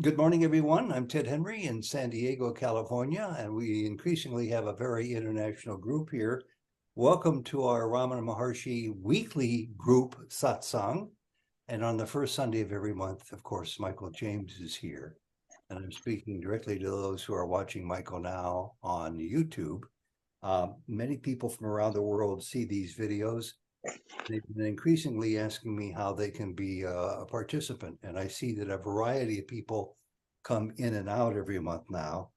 Good morning, everyone. I'm Ted Henry in San Diego, California, and we increasingly have a very international group here. Welcome to our Ramana Maharshi weekly group satsang. And on the first Sunday of every month, of course, Michael James is here. And I'm speaking directly to those who are watching Michael now on YouTube. Many people from around the world see these videos. They've been increasingly asking me how they can be a participant, and I see that a variety of people come in and out every month now.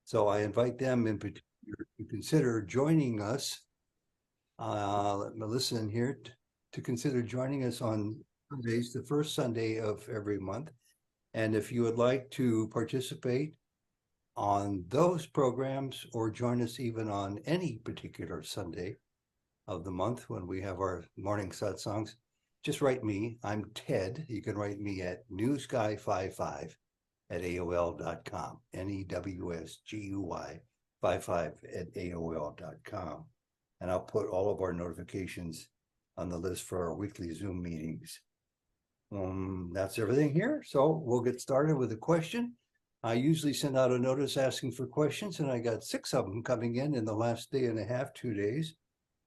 So I invite them in particular to consider joining us. Let Melissa in here to consider joining us on Sundays, the first Sunday of every month. And if you would like to participate on those programs or join us even on any particular Sunday of the month when we have our morning satsangs, just write me. I'm Ted. You can write me at newsguy55 at AOL.com, NEWSGUY 55 at AOL.com. And I'll put all of our notifications on the list for our weekly Zoom meetings. That's everything here. So we'll get started with a question. I usually send out a notice asking for questions, and I got 6 of them coming in the last day and a half, 2 days.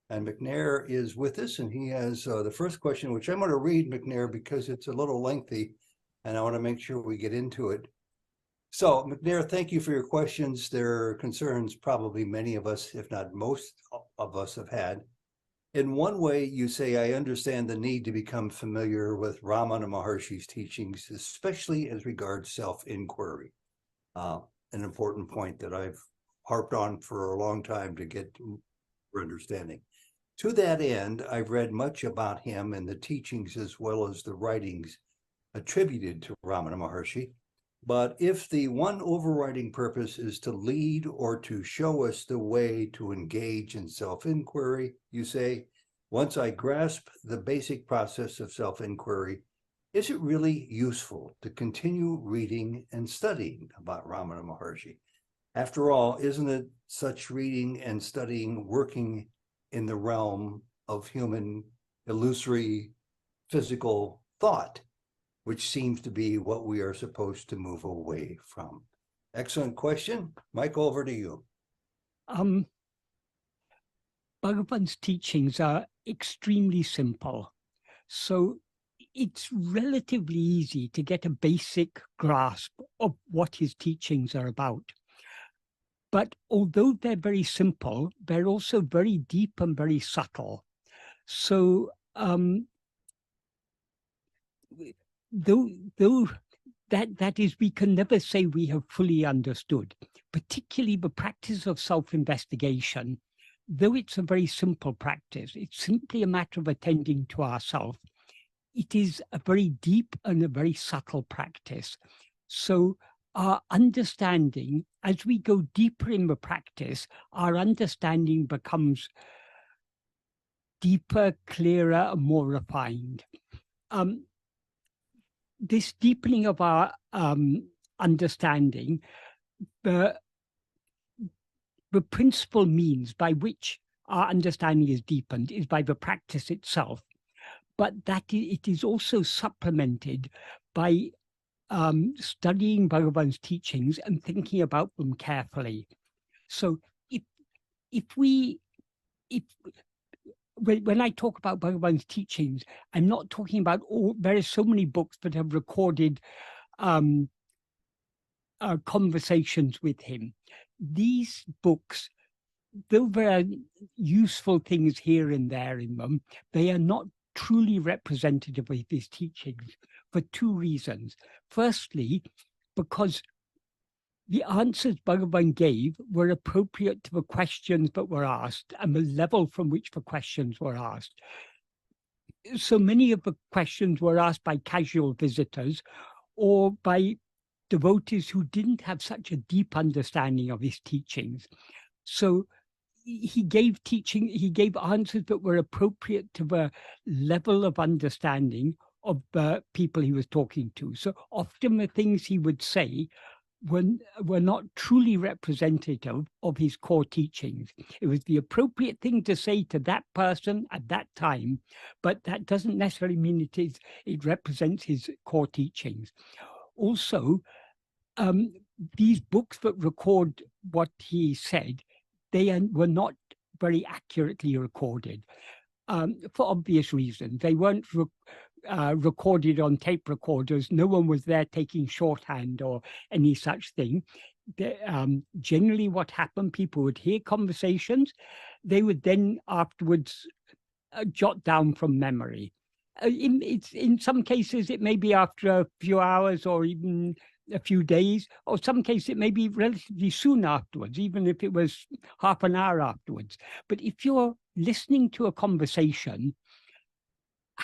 And McNair is with us, and he has the first question, which I'm going to read, McNair, because it's a little lengthy, and I want to make sure we get into it. So, McNair, thank you for your questions. They're concerns probably many of us, if not most of us, have had. In one way, you say, I understand the need to become familiar with Ramana Maharshi's teachings, especially as regards self-inquiry, an important point that I've harped on for a long time to get for understanding. To that end, I've read much about him and the teachings as well as the writings attributed to Ramana Maharshi. But if the one overriding purpose is to lead or to show us the way to engage in self-inquiry, you say, once I grasp the basic process of self-inquiry, is it really useful to continue reading and studying about Ramana Maharshi? After all, isn't it such reading and studying working in the realm of human illusory physical thought, which seems to be what we are supposed to move away from? Excellent question. Mike, over to you. Bhagavan's teachings are extremely simple. So it's relatively easy to get a basic grasp of what his teachings are about. But although they're very simple, they're also very deep and very subtle. So though that is, we can never say we have fully understood, particularly the practice of self-investigation. Though it's a very simple practice, it's simply a matter of attending to ourselves. It is a very deep and a very subtle practice. So our understanding, as we go deeper in the practice, our understanding becomes deeper, clearer, and more refined. This deepening of our understanding, the principal means by which our understanding is deepened is by the practice itself, but that it is also supplemented by studying Bhagavan's teachings and thinking about them carefully. So when I talk about Bhagavan's teachings, I'm not talking about there are so many books that have recorded conversations with him. These books, though there are useful things here and there in them, they are not truly representative of his teachings for 2 reasons. Firstly, because the answers Bhagavan gave were appropriate to the questions that were asked and the level from which the questions were asked. So many of the questions were asked by casual visitors or by devotees who didn't have such a deep understanding of his teachings. So he gave answers that were appropriate to the level of understanding of the people he was talking to. So often the things he would say were not truly representative of his core teachings. It was the appropriate thing to say to that person at that time, but that doesn't necessarily mean it represents his core teachings. Also, these books that record what he said, were not very accurately recorded, for obvious reasons. They weren't recorded on tape recorders. No one was there taking shorthand or any such thing. Generally, what happened, people would hear conversations. They would then afterwards jot down from memory. In some cases, it may be after a few hours or even a few days, or some cases it may be relatively soon afterwards, even if it was half an hour afterwards. But if you're listening to a conversation,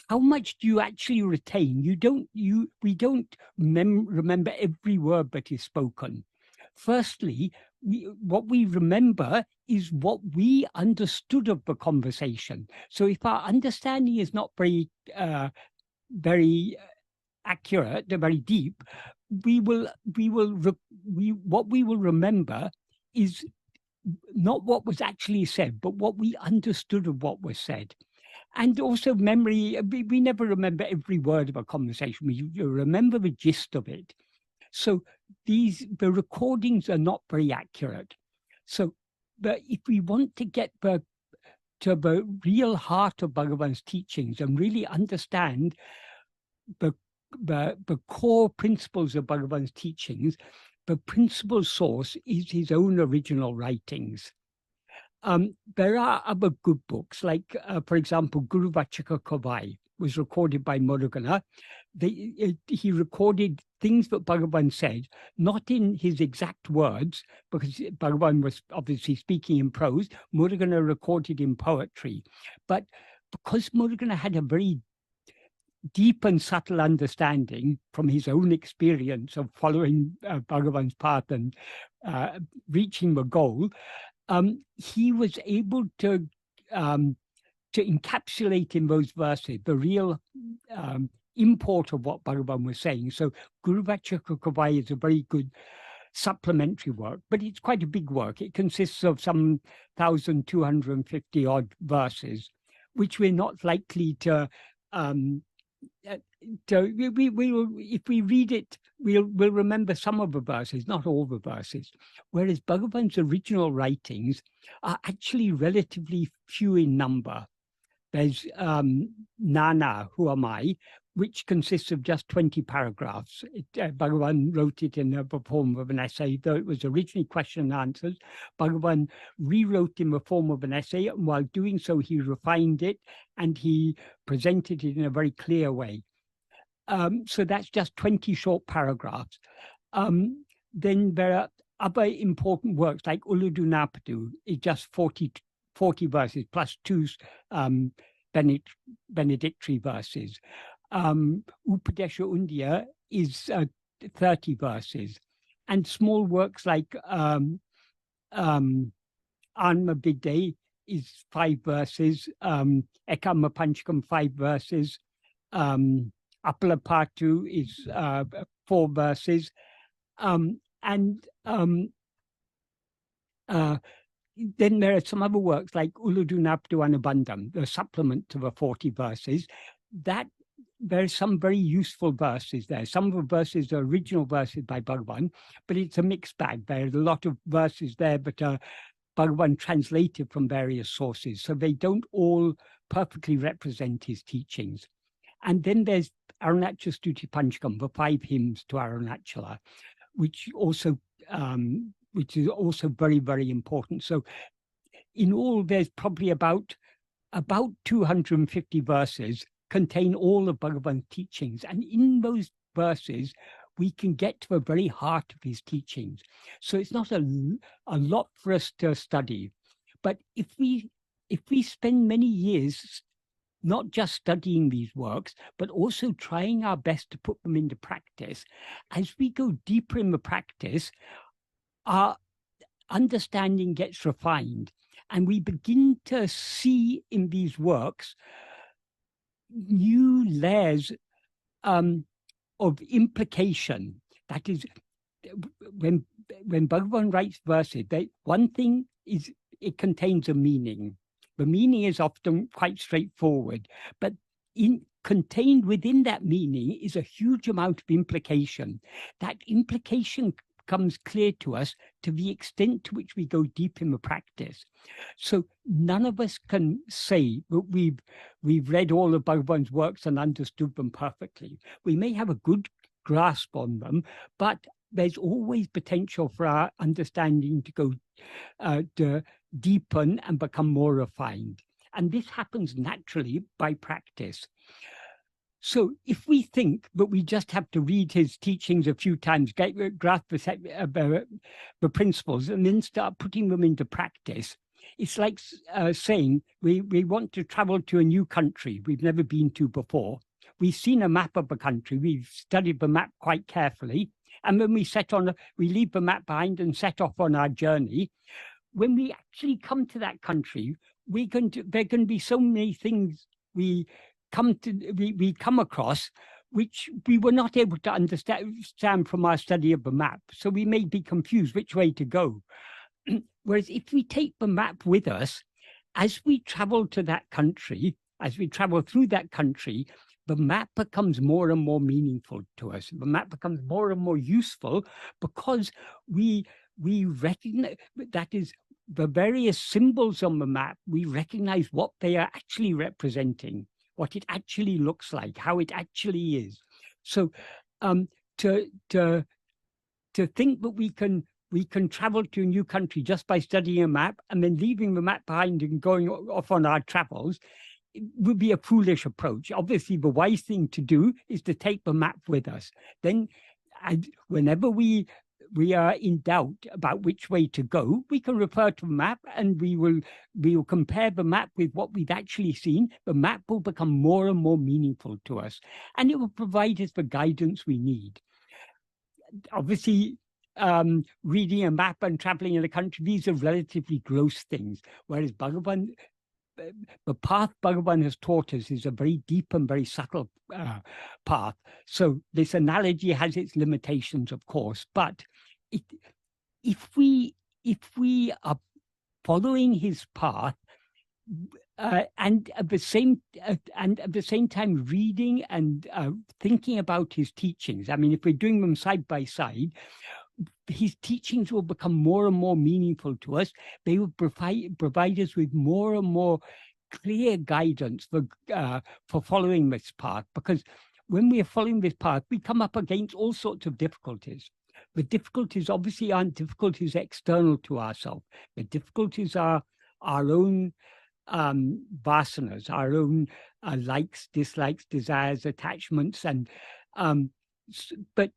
how much do you actually retain? We don't remember every word that is spoken. Firstly, what we remember is what we understood of the conversation. So if our understanding is not very accurate, very deep, what we will remember is not what was actually said, but what we understood of what was said. And also memory, we never remember every word of a conversation. We remember the gist of it. So the recordings are not very accurate. So, but if we want to get to the real heart of Bhagavan's teachings and really understand the core principles of Bhagavan's teachings, the principal source is his own original writings. There are other good books, like, for example, Guru Vachaka Kavai was recorded by Murugan. He recorded things that Bhagavan said, not in his exact words, because Bhagavan was obviously speaking in prose. Murugan recorded in poetry. But because Murugan had a very deep and subtle understanding from his own experience of following Bhagavan's path and reaching the goal, he was able to encapsulate in those verses the real import of what Bhagavan was saying. So Guru Vachaka Kavai is a very good supplementary work, but it's quite a big work. It consists of some 1,250 odd verses, which we're not likely to if we read it, we'll remember some of the verses, not all the verses. Whereas Bhagavan's original writings are actually relatively few in number. There's Nana, Who Am I, which consists of just 20 paragraphs. Bhagavan wrote it in the form of an essay, though it was originally question and answers. Bhagavan rewrote in the form of an essay, and while doing so, he refined it and he presented it in a very clear way. So that's just 20 short paragraphs. Then there are other important works like Uludu Napadu, is just 40 verses plus two benedictory verses. Upadesha Undya is 30 verses. And small works like Anma Bidde is 5 verses, Ekama Panchakam 5 verses, Appalapatu is 4 verses, then there are some other works like Uludu Napdu Anubandham, the supplement to the 40 verses. That there are some very useful verses there. Some of the verses are original verses by Bhagavan, but it's a mixed bag. There are a lot of verses there, but Bhagavan translated from various sources, so they don't all perfectly represent his teachings. And then there's Arunachala Stuti Panchakam, the 5 hymns to Arunachala, which is also very, very important. So in all, there's probably about 250 verses contain all of Bhagavan's teachings. And in those verses, we can get to the very heart of his teachings. So it's not a lot for us to study. But if we spend many years not just studying these works, but also trying our best to put them into practice, as we go deeper in the practice, our understanding gets refined, and we begin to see in these works new layers of implication. That is, when Bhagavan writes verses, one thing is it contains a meaning. The meaning is often quite straightforward, but contained within that meaning is a huge amount of implication. That implication comes clear to us to the extent to which we go deep in the practice. So none of us can say that we've read all of Bhagavan's works and understood them perfectly. We may have a good grasp on them, but there's always potential for our understanding to go to deepen and become more refined. And this happens naturally by practice. So if we think that we just have to read his teachings a few times, grasp the principles, and then start putting them into practice, it's like saying we want to travel to a new country we've never been to before. We've seen a map of the country, we've studied the map quite carefully, and when we leave the map behind and set off on our journey. When we actually come to that country, there are going to be so many things we come across which we were not able to understand from our study of the map. So we may be confused which way to go. Whereas if we take the map with us, as we travel to that country, as we travel through that country, the map becomes more and more meaningful to us. The map becomes more and more useful because we recognize, that is, the various symbols on the map, we recognize what they are actually representing, what it actually looks like, how it actually is. So to think that we can travel to a new country just by studying a map and then leaving the map behind and going off on our travels, it would be a foolish approach. Obviously, the wise thing to do is to take the map with us. Then whenever we are in doubt about which way to go, we can refer to the map and we will compare the map with what we've actually seen. The map will become more and more meaningful to us, and it will provide us the guidance we need. Obviously, reading a map and traveling in a country, these are relatively gross things, whereas the path Bhagavan has taught us is a very deep and very subtle path. So this analogy has its limitations, of course, but if we are following his path and at the same time reading and thinking about his teachings, I mean, if we're doing them side by side, his teachings will become more and more meaningful to us. They will provide us with more and more clear guidance for following this path. Because when we are following this path, we come up against all sorts of difficulties. The difficulties obviously aren't difficulties external to ourselves. The difficulties are our own vasanas, our own likes, dislikes, desires, attachments, and but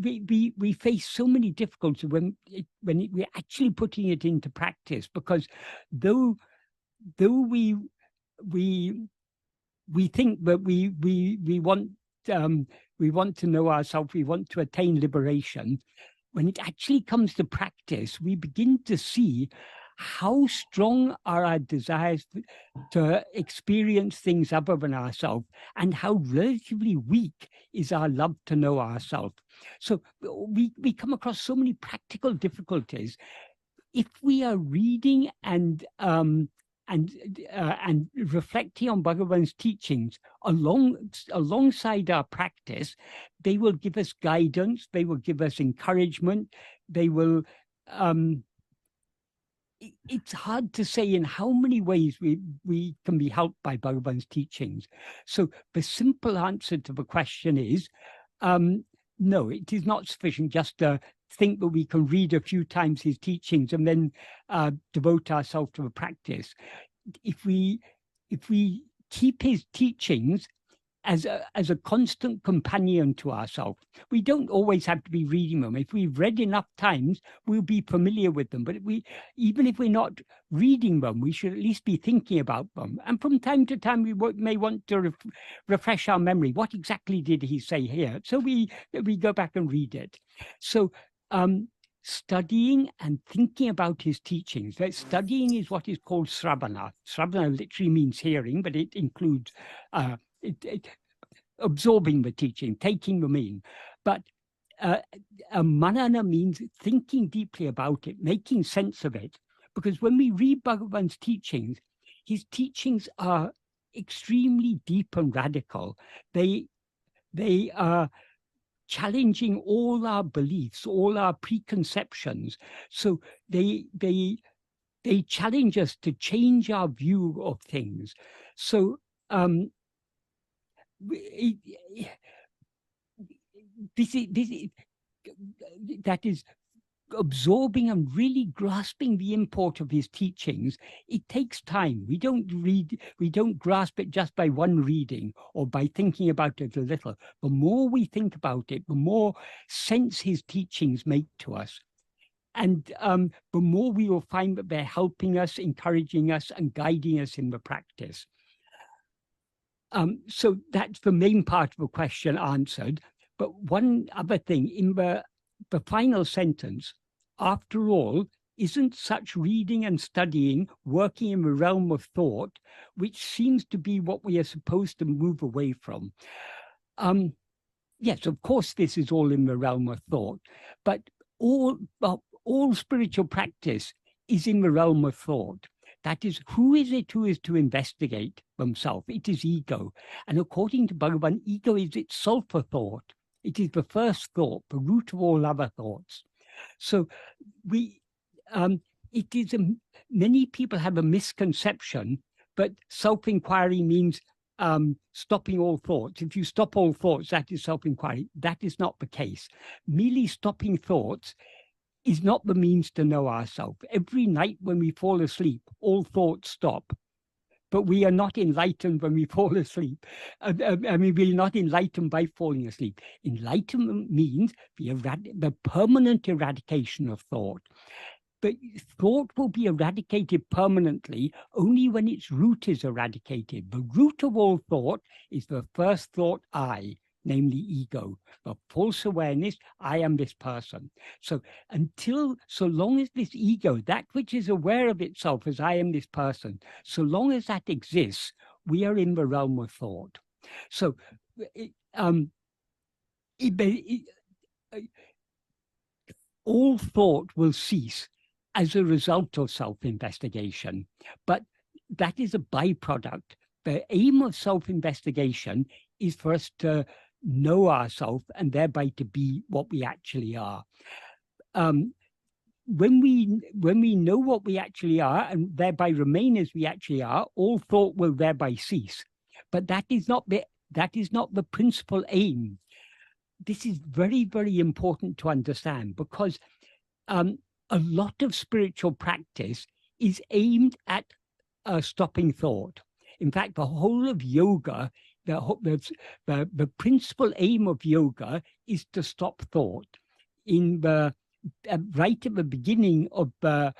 we face so many difficulties when we're actually putting it into practice, because though we think that we want to know ourselves, we want to attain liberation, when it actually comes to practice, we begin to see how strong are our desires to experience things other than ourselves, and how relatively weak is our love to know ourselves. So we come across so many practical difficulties. If we are reading and reflecting on Bhagavan's teachings alongside our practice, they will give us guidance, they will give us encouragement, they will it's hard to say in how many ways we can be helped by Bhagavan's teachings. So the simple answer to the question is, no, it is not sufficient just to think that we can read a few times his teachings and then devote ourselves to the practice. If we keep his teachings as a constant companion to ourselves, we don't always have to be reading them. If we've read enough times, we'll be familiar with them. But even if we're not reading them, we should at least be thinking about them. And from time to time, we may want to refresh our memory. What exactly did he say here? So we go back and read it. So studying and thinking about his teachings. Studying is what is called sravana. Sravana literally means hearing, but it includes absorbing the teaching, taking them in. But manana means thinking deeply about it, making sense of it. Because when we read Bhagavan's teachings, his teachings are extremely deep and radical. They are challenging all our beliefs, all our preconceptions. So they challenge us to change our view of things. So it, that is absorbing and really grasping the import of his teachings. It takes time. We don't grasp it just by one reading or by thinking about it a little. The more we think about it, the more sense his teachings make to us. And the more we will find that they're helping us, encouraging us, and guiding us in the practice. So that's the main part of the question answered. But one other thing, in the final sentence, after all, isn't such reading and studying working in the realm of thought, which seems to be what we are supposed to move away from? Yes, of course, this is all in the realm of thought, but all spiritual practice is in the realm of thought. That is, who is it who is to investigate themselves? It is ego. And according to Bhagavan, ego is itself a thought. It is the first thought, the root of all other thoughts. So many people have a misconception, but self-inquiry means stopping all thoughts. If you stop all thoughts, that is self-inquiry. That is not the case. Merely stopping thoughts is not the means to know ourselves. Every night when we fall asleep, all thoughts stop. But we are not enlightened when we fall asleep. I mean, we're not enlightened by falling asleep. Enlightenment means the permanent eradication of thought. But thought will be eradicated permanently only when its root is eradicated. The root of all thought is the first thought, I, namely ego, the false awareness, I am this person. So long as this ego, that which is aware of itself as I am this person, so long as that exists, we are in the realm of thought. So all thought will cease as a result of self-investigation, but that is a byproduct. The aim of self-investigation is for us to know ourselves and thereby to be what we actually are. When we know what we actually are and thereby remain as we actually are, all thought will thereby cease. But that is not the principal aim. This is very, very important to understand, because a lot of spiritual practice is aimed at stopping thought. In fact, the whole of yoga, the principal aim of yoga is to stop thought. In the right at the beginning of the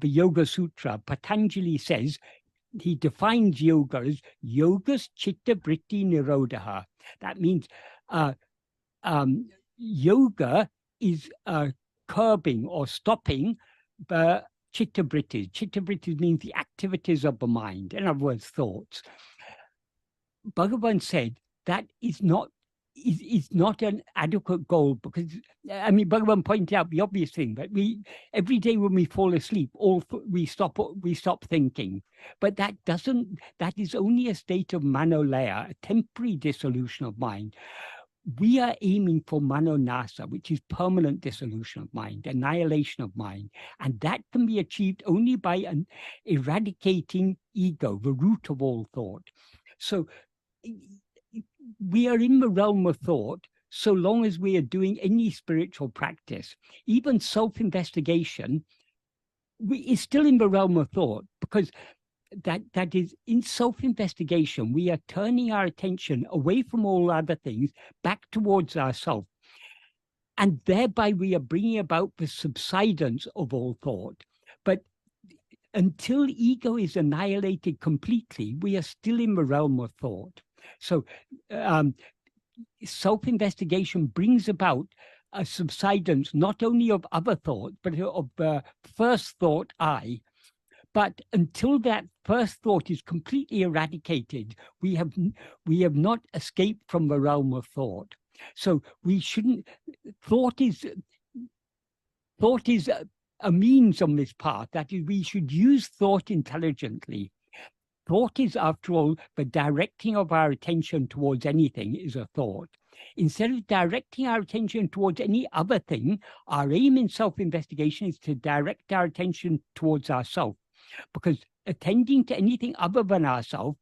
Yoga Sutra, Patanjali says, he defines yoga as yogas chitta vritti nirodha. That means yoga is curbing or stopping the chitta vrittis. Chitta vrittis means the activities of the mind, in other words, thoughts. Bhagavan said that is not an adequate goal, because Bhagavan pointed out the obvious thing that every day when we fall asleep, we stop thinking. But that is only a state of manolaya, a temporary dissolution of mind. We are aiming for manonasa, which is permanent dissolution of mind, annihilation of mind. And that can be achieved only by eradicating ego, the root of all thought. So we are in the realm of thought so long as we are doing any spiritual practice. Even self-investigation is still in the realm of thought, because that is, in self-investigation, we are turning our attention away from all other things, back towards ourselves. And thereby we are bringing about the subsidence of all thought. But until ego is annihilated completely, we are still in the realm of thought. So self-investigation brings about a subsidence not only of other thoughts, but of the first thought, I. But until that first thought is completely eradicated, we have not escaped from the realm of thought. So we shouldn't. Thought is a means on this path. That is, we should use thought intelligently. Thought is, after all, the directing of our attention towards anything is a thought. Instead of directing our attention towards any other thing, our aim in self-investigation is to direct our attention towards ourselves, because attending to anything other than ourselves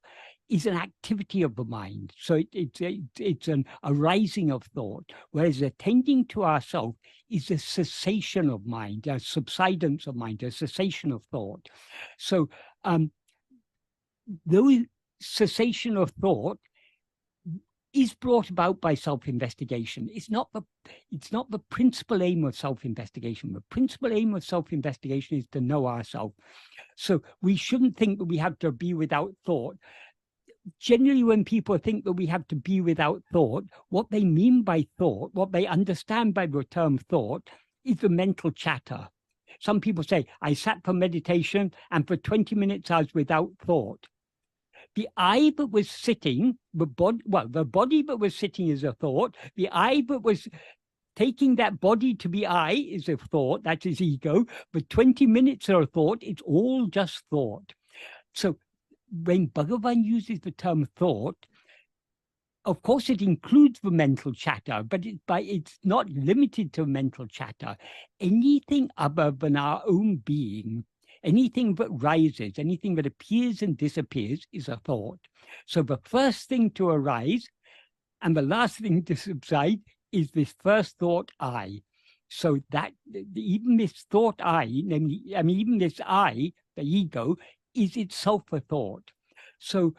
is an activity of the mind. So it's an arising of thought, whereas attending to ourselves is a cessation of mind, a subsidence of mind, a cessation of thought. So though cessation of thought is brought about by self-investigation, it's not the principal aim of self-investigation. The principal aim of self-investigation is to know ourselves. So we shouldn't think that we have to be without thought. Generally, when people think that we have to be without thought, what they mean by thought, what they understand by the term thought, is the mental chatter. Some people say, I sat for meditation and for 20 minutes I was without thought. The I that was sitting, the body that was sitting is a thought. The I that was taking that body to be I is a thought, that is ego. But 20 minutes are a thought, it's all just thought. So when Bhagavan uses the term thought, of course it includes the mental chatter, but it's not limited to mental chatter. Anything other than our own being, anything that rises, anything that appears and disappears is a thought. So the first thing to arise and the last thing to subside is this first thought, I. So that even this thought, even this I, the ego, is itself a thought. So,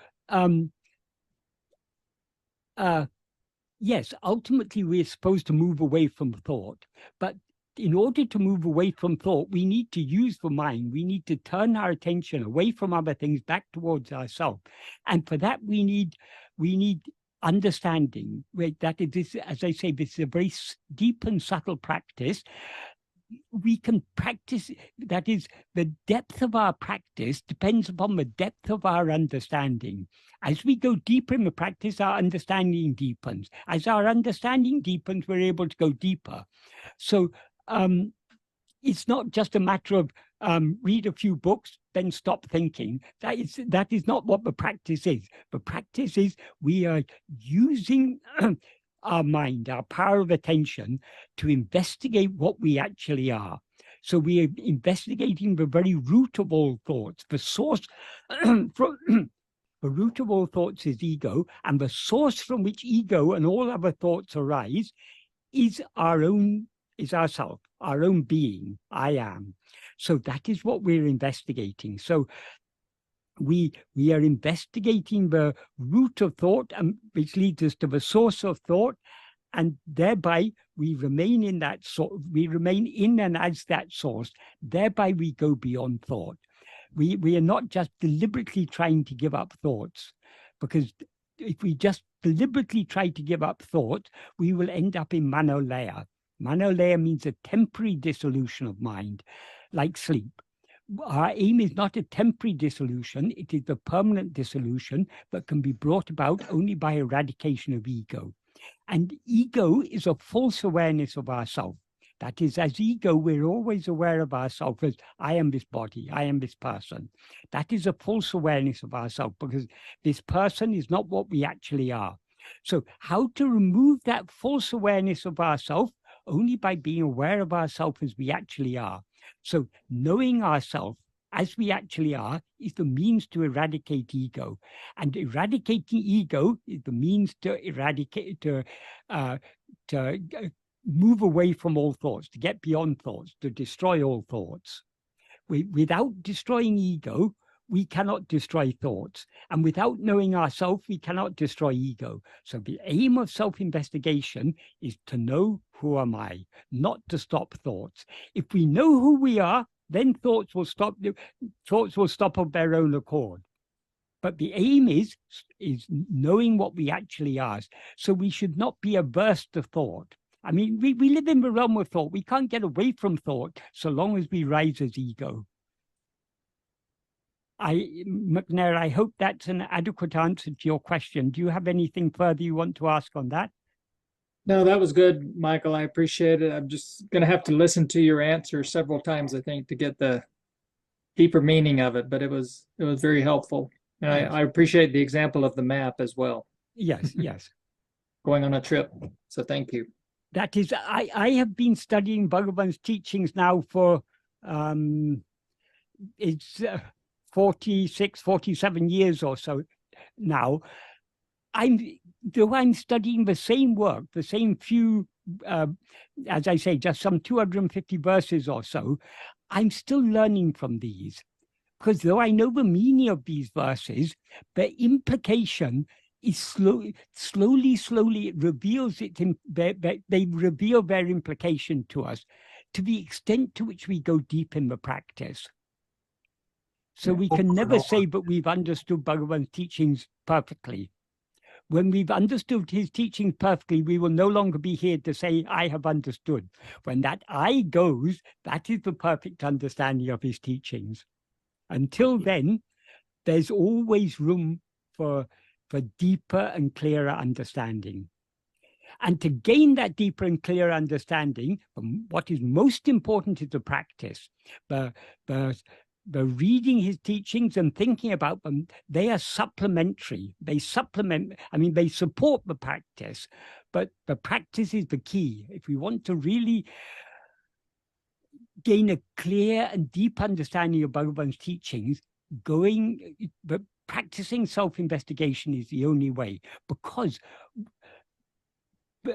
yes, ultimately we're supposed to move away from thought, but in order to move away from thought, we need to use the mind. We need to turn our attention away from other things back towards ourselves. And for that, we need understanding. That is, this, as I say, this is a very deep and subtle practice. We can practice, that is, the depth of our practice depends upon the depth of our understanding. As we go deeper in the practice, our understanding deepens. As our understanding deepens, we're able to go deeper. So it's not just a matter of read a few books, then stop thinking. That is not what the practice is. The practice is we are using our mind, our power of attention, to investigate what we actually are. So we are investigating the very root of all thoughts. The source, the root of all thoughts is ego, and the source from which ego and all other thoughts arise is ourself, our own being, I am. So that is what we're investigating. So we are investigating the root of thought, and which leads us to the source of thought, and thereby we remain in that we remain in and as that source. Thereby we go beyond thought. We are not just deliberately trying to give up thoughts, because if we just deliberately try to give up thought, we will end up in manolaya. Manolaya means a temporary dissolution of mind, like sleep. Our aim is not a temporary dissolution, it is the permanent dissolution that can be brought about only by eradication of ego. And ego is a false awareness of ourself. That is, as ego, we're always aware of ourselves as I am this body, I am this person. That is a false awareness of ourselves, because this person is not what we actually are. So how to remove that false awareness of ourselves? Only by being aware of ourselves as we actually are. So knowing ourselves as we actually are is the means to eradicate ego. And eradicating ego is the means to eradicate, to move away from all thoughts, to get beyond thoughts, to destroy all thoughts. Without destroying ego, we cannot destroy thoughts. And without knowing ourselves, we cannot destroy ego. So the aim of self-investigation is to know who am I, not to stop thoughts. If we know who we are, then thoughts will stop of their own accord. But the aim is knowing what we actually are. So we should not be averse to thought. I mean, we live in the realm of thought. We can't get away from thought so long as we rise as ego. McNair, I hope that's an adequate answer to your question. Do you have anything further you want to ask on that? No, that was good, Michael. I appreciate it. I'm just going to have to listen to your answer several times, I think, to get the deeper meaning of it, but it was very helpful. And Yes. I appreciate the example of the map as well, Yes, yes. going on a trip. So thank you. That is, I have been studying Bhagavan's teachings now for it's 46, 47 years or so now. Though I'm studying the same work, the same few, as I say, just some 250 verses or so, I'm still learning from these. Because though I know the meaning of these verses, the implication is slowly it reveals they reveal their implication to us to the extent to which we go deep in the practice. So we can never say that we've understood Bhagavan's teachings perfectly. When we've understood his teachings perfectly, we will no longer be here to say, I have understood. When that I goes, that is the perfect understanding of his teachings. Until then, there's always room for deeper and clearer understanding. And to gain that deeper and clearer understanding, what is most important is the practice. The reading his teachings and thinking about them, they are supplementary. They supplement, they support the practice, but the practice is the key. If we want to really gain a clear and deep understanding of Bhagavan's teachings, practicing self-investigation is the only way, because the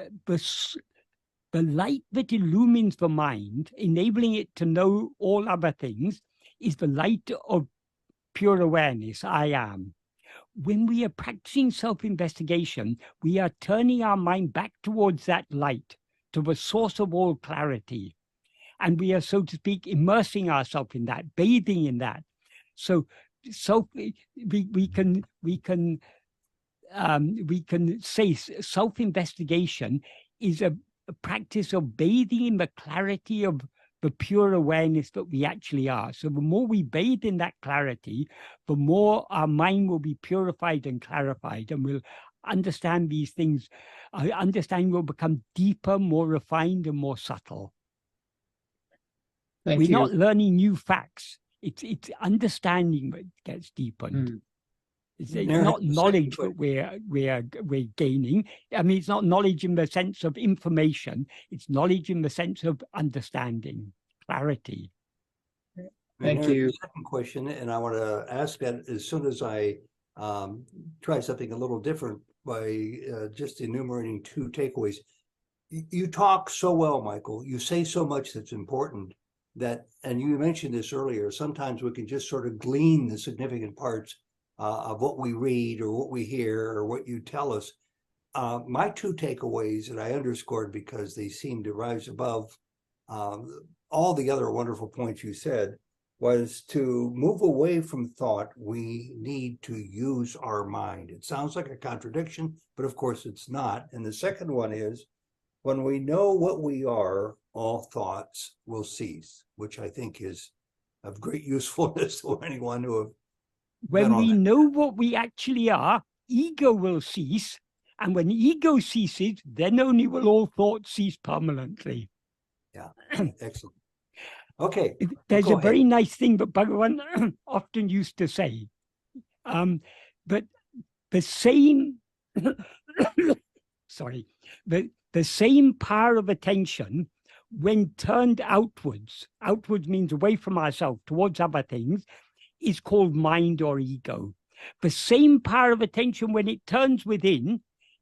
light that illumines the mind, enabling it to know all other things, is the light of pure awareness, I am. When we are practicing self-investigation, we are turning our mind back towards that light, to the source of all clarity. And we are, so to speak, immersing ourselves in that, bathing in that. So we can say self-investigation is a practice of bathing in the clarity of the pure awareness that we actually are. So the more we bathe in that clarity, the more our mind will be purified and clarified, and we'll understand these things. Understanding will become deeper, more refined, and more subtle. We're not learning new facts. It's understanding that gets deepened. It's not knowledge that we're gaining. It's not knowledge in the sense of information. It's knowledge in the sense of understanding, clarity. Thank you. Second question, and I want to ask that as soon as I try something a little different by just enumerating two takeaways. You talk so well, Michael. You say so much that's important. And you mentioned this earlier, sometimes we can just sort of glean the significant parts of what we read or what we hear or what you tell us. My two takeaways that I underscored because they seem to rise above all the other wonderful points you said was to move away from thought. We need to use our mind. It sounds like a contradiction, but of course it's not. And the second one is, when we know what we are, all thoughts will cease, which I think is of great usefulness to anyone who have. When we know what we actually are, ego will cease. And when ego ceases, then only will all thoughts cease permanently. Yeah, excellent. Okay. There's a very nice thing that Bhagavan often used to say. But the same, the same power of attention, when turned outwards means away from ourselves towards other things, is called mind or ego. The same power of attention, when it turns within,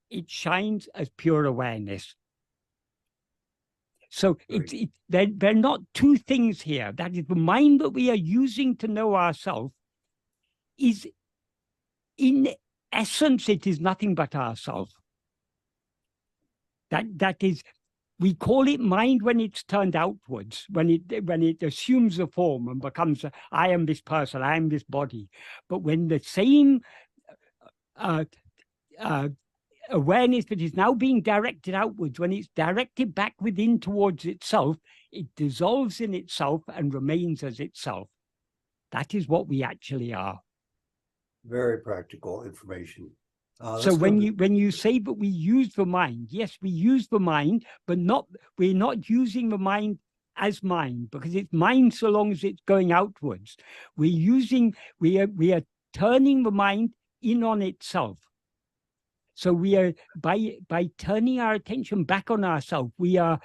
it shines as pure awareness. So they're not two things here. That is, the mind that we are using to know ourselves is, in essence, it is nothing but ourself. That is, we call it mind when it's turned outwards, when it assumes the form and becomes, I am this person, I am this body. But when the same awareness that is now being directed outwards, when it's directed back within towards itself, it dissolves in itself and remains as itself. That is what we actually are. Very practical information. So when you say that we use the mind, yes, we use the mind, but we're not using the mind as mind, because it's mind so long as it's going outwards. We are turning the mind in on itself. So we are, by turning our attention back on ourselves, we are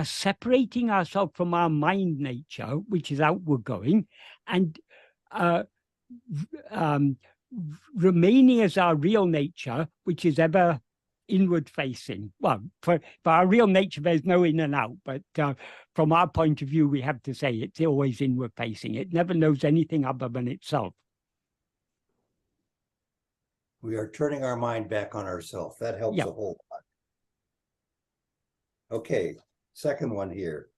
separating ourselves from our mind nature, which is outward going, and remaining as our real nature, which is ever inward facing. Well, for our real nature, there's no in and out, but from our point of view, we have to say it's always inward facing. It never knows anything other than itself. We are turning our mind back on ourselves. That helps a whole lot. Okay, second one here.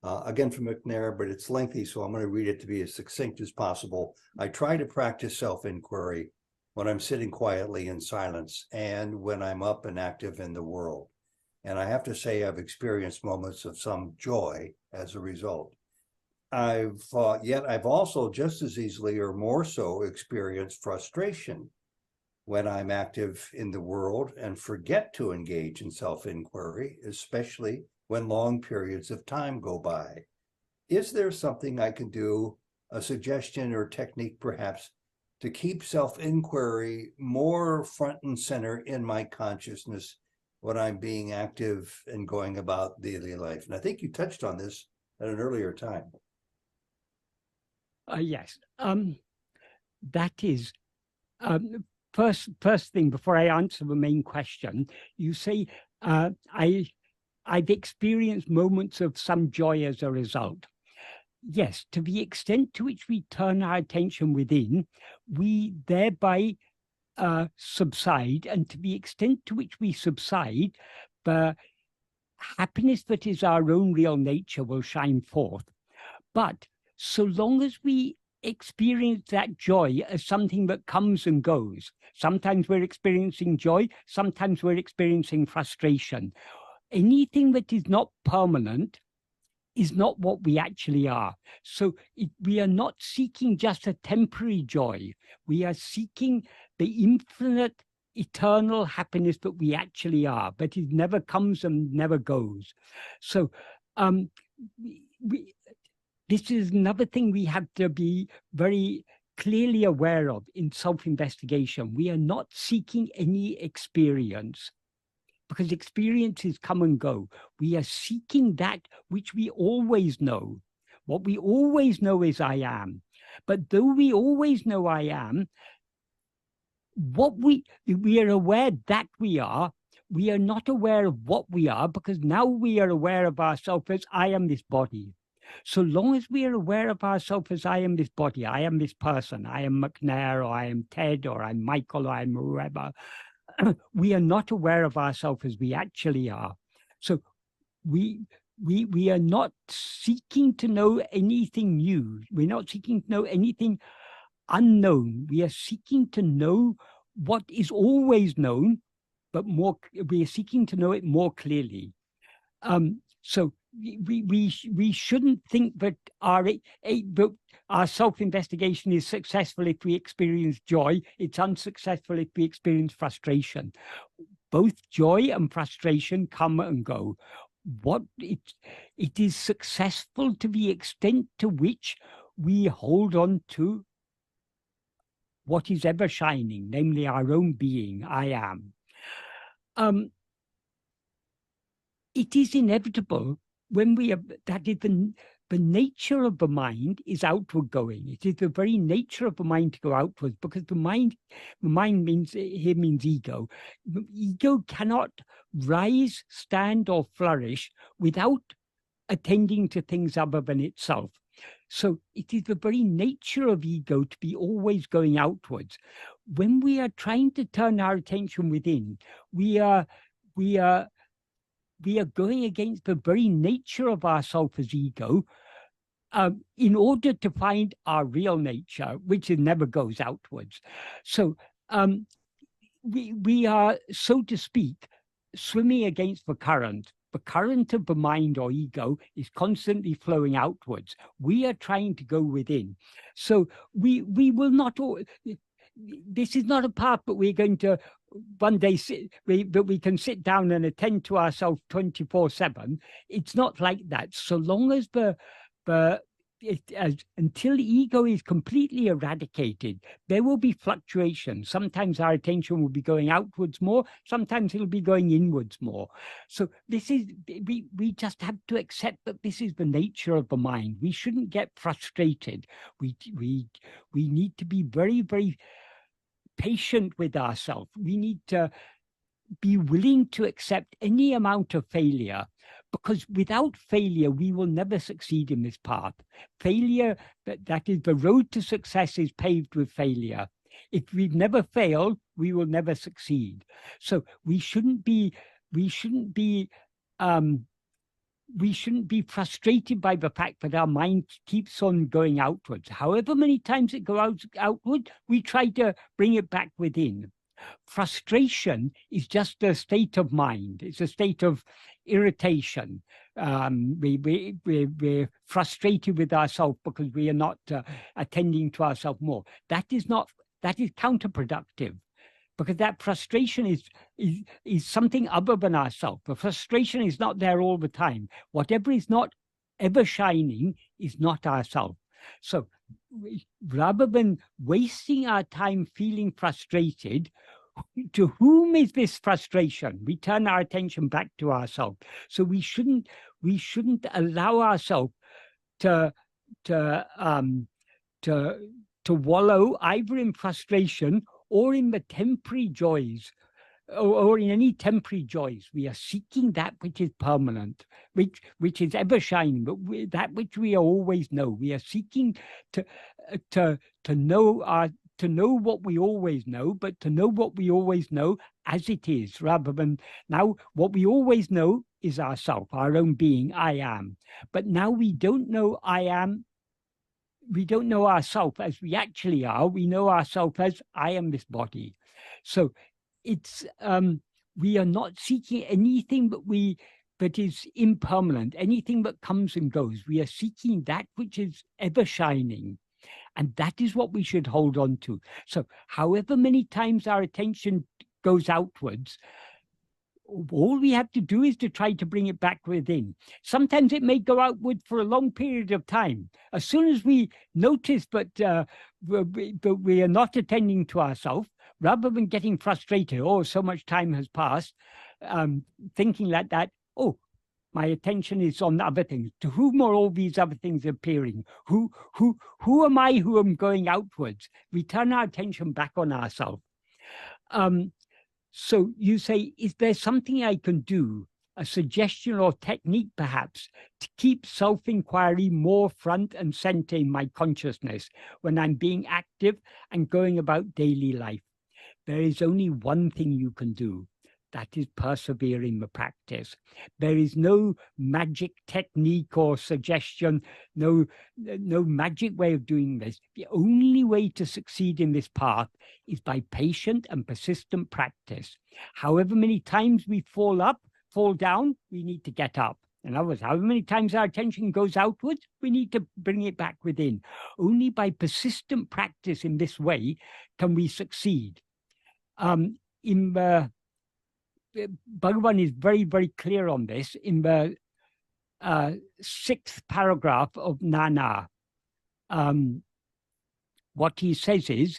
Again from McNair, but it's lengthy, so I'm going to read it to be as succinct as possible. I try to practice self-inquiry when I'm sitting quietly in silence and when I'm up and active in the world. And I have to say I've experienced moments of some joy as a result. Yet I've also just as easily or more so experienced frustration when I'm active in the world and forget to engage in self-inquiry, especially when long periods of time go by. Is there something I can do, a suggestion or technique perhaps, to keep self-inquiry more front and center in my consciousness when I'm being active and going about daily life? And I think you touched on this at an earlier time. Yes. That is, first thing, before I answer the main question, you say, I've experienced moments of some joy as a result. Yes, to the extent to which we turn our attention within, we thereby subside, and to the extent to which we subside, the happiness that is our own real nature will shine forth. But so long as we experience that joy as something that comes and goes, sometimes we're experiencing joy, sometimes we're experiencing frustration. Anything that is not permanent is not what we actually are. So we are not seeking just a temporary joy. We are seeking the infinite, eternal happiness that we actually are, but it never comes and never goes. So this is another thing we have to be very clearly aware of in self-investigation. We are not seeking any experience, because experiences come and go. We are seeking that which we always know. What we always know is I am. But though we always know I am, what we are aware that we are not aware of what we are, because now we are aware of ourselves as I am this body. So long as we are aware of ourselves as I am this body, I am this person, I am McNair, or I am Ted, or I'm Michael, or I'm whoever, we are not aware of ourselves as we actually are. So we are not seeking to know anything new. We're not seeking to know anything unknown. We are seeking to know what is always known, but more. We are seeking to know it more clearly. So we shouldn't think that our self-investigation is successful if we experience joy. It's unsuccessful if we experience frustration. Both joy and frustration come and go. It is successful to the extent to which we hold on to what is ever shining, namely our own being, I am. It is inevitable when we are, that is the nature of the mind is outward going. It is the very nature of the mind to go outwards, because the mind means ego. Ego cannot rise, stand, or flourish without attending to things other than itself. So it is the very nature of ego to be always going outwards. When we are trying to turn our attention within, we are going against the very nature of ourself as ego, in order to find our real nature, which never goes outwards. So we are, so to speak, swimming against the current. The current of the mind or ego is constantly flowing outwards. We are trying to go within. So we will not. This is not a path that we're going to one day that we can sit down and attend to ourselves 24/7. It's not like that. So long as the until ego is completely eradicated, there will be fluctuations. Sometimes our attention will be going outwards more, sometimes it'll be going inwards more. So this is, we just have to accept that this is the nature of the mind. We shouldn't get frustrated. We need to be very, very patient with ourselves. We need to be willing to accept any amount of failure, because without failure, we will never succeed in this path. Failure, that is, the road to success is paved with failure. If we've never failed, we will never succeed. So we shouldn't be frustrated by the fact that our mind keeps on going outwards. However many times it goes outward, we try to bring it back within. Frustration is just a state of mind. It's a state of irritation. We're frustrated with ourselves because we are not attending to ourselves more. That is counterproductive, because that frustration is something other than ourselves. The frustration is not there all the time. Whatever is not ever shining is not ourselves. So rather than wasting our time feeling frustrated, to whom is this frustration? We turn our attention back to ourselves. So we shouldn't allow ourselves to wallow either in frustration or in the temporary joys, or in any temporary joys. We are seeking that which is permanent, which is ever shining, but that which we always know. We are seeking to know what we always know, but to know what we always know as it is, rather than now what we always know is ourself, our own being, I am. But now we don't know I am. We don't know ourselves as we actually are. We know ourselves as I am this body. So it's we are not seeking anything that is impermanent, anything that comes and goes. We are seeking that which is ever shining. And that is what we should hold on to. So however many times our attention goes outwards, all we have to do is to try to bring it back within. Sometimes it may go outward for a long period of time. As soon as we notice that we are not attending to ourselves, rather than getting frustrated, oh, so much time has passed, thinking like that, oh, my attention is on other things. To whom are all these other things appearing? Who am I who am going outwards? We turn our attention back on ourselves. So you say, is there something I can do, a suggestion or technique perhaps, to keep self-inquiry more front and center in my consciousness when I'm being active and going about daily life? There is only one thing you can do. That is persevere in the practice. There is no magic technique or suggestion, no magic way of doing this. The only way to succeed in this path is by patient and persistent practice. However many times we fall down, we need to get up. In other words, however many times our attention goes outwards, we need to bring it back within. Only by persistent practice in this way can we succeed. In the Bhagavan is very, very clear on this in the 6th paragraph of Nana. What he says is,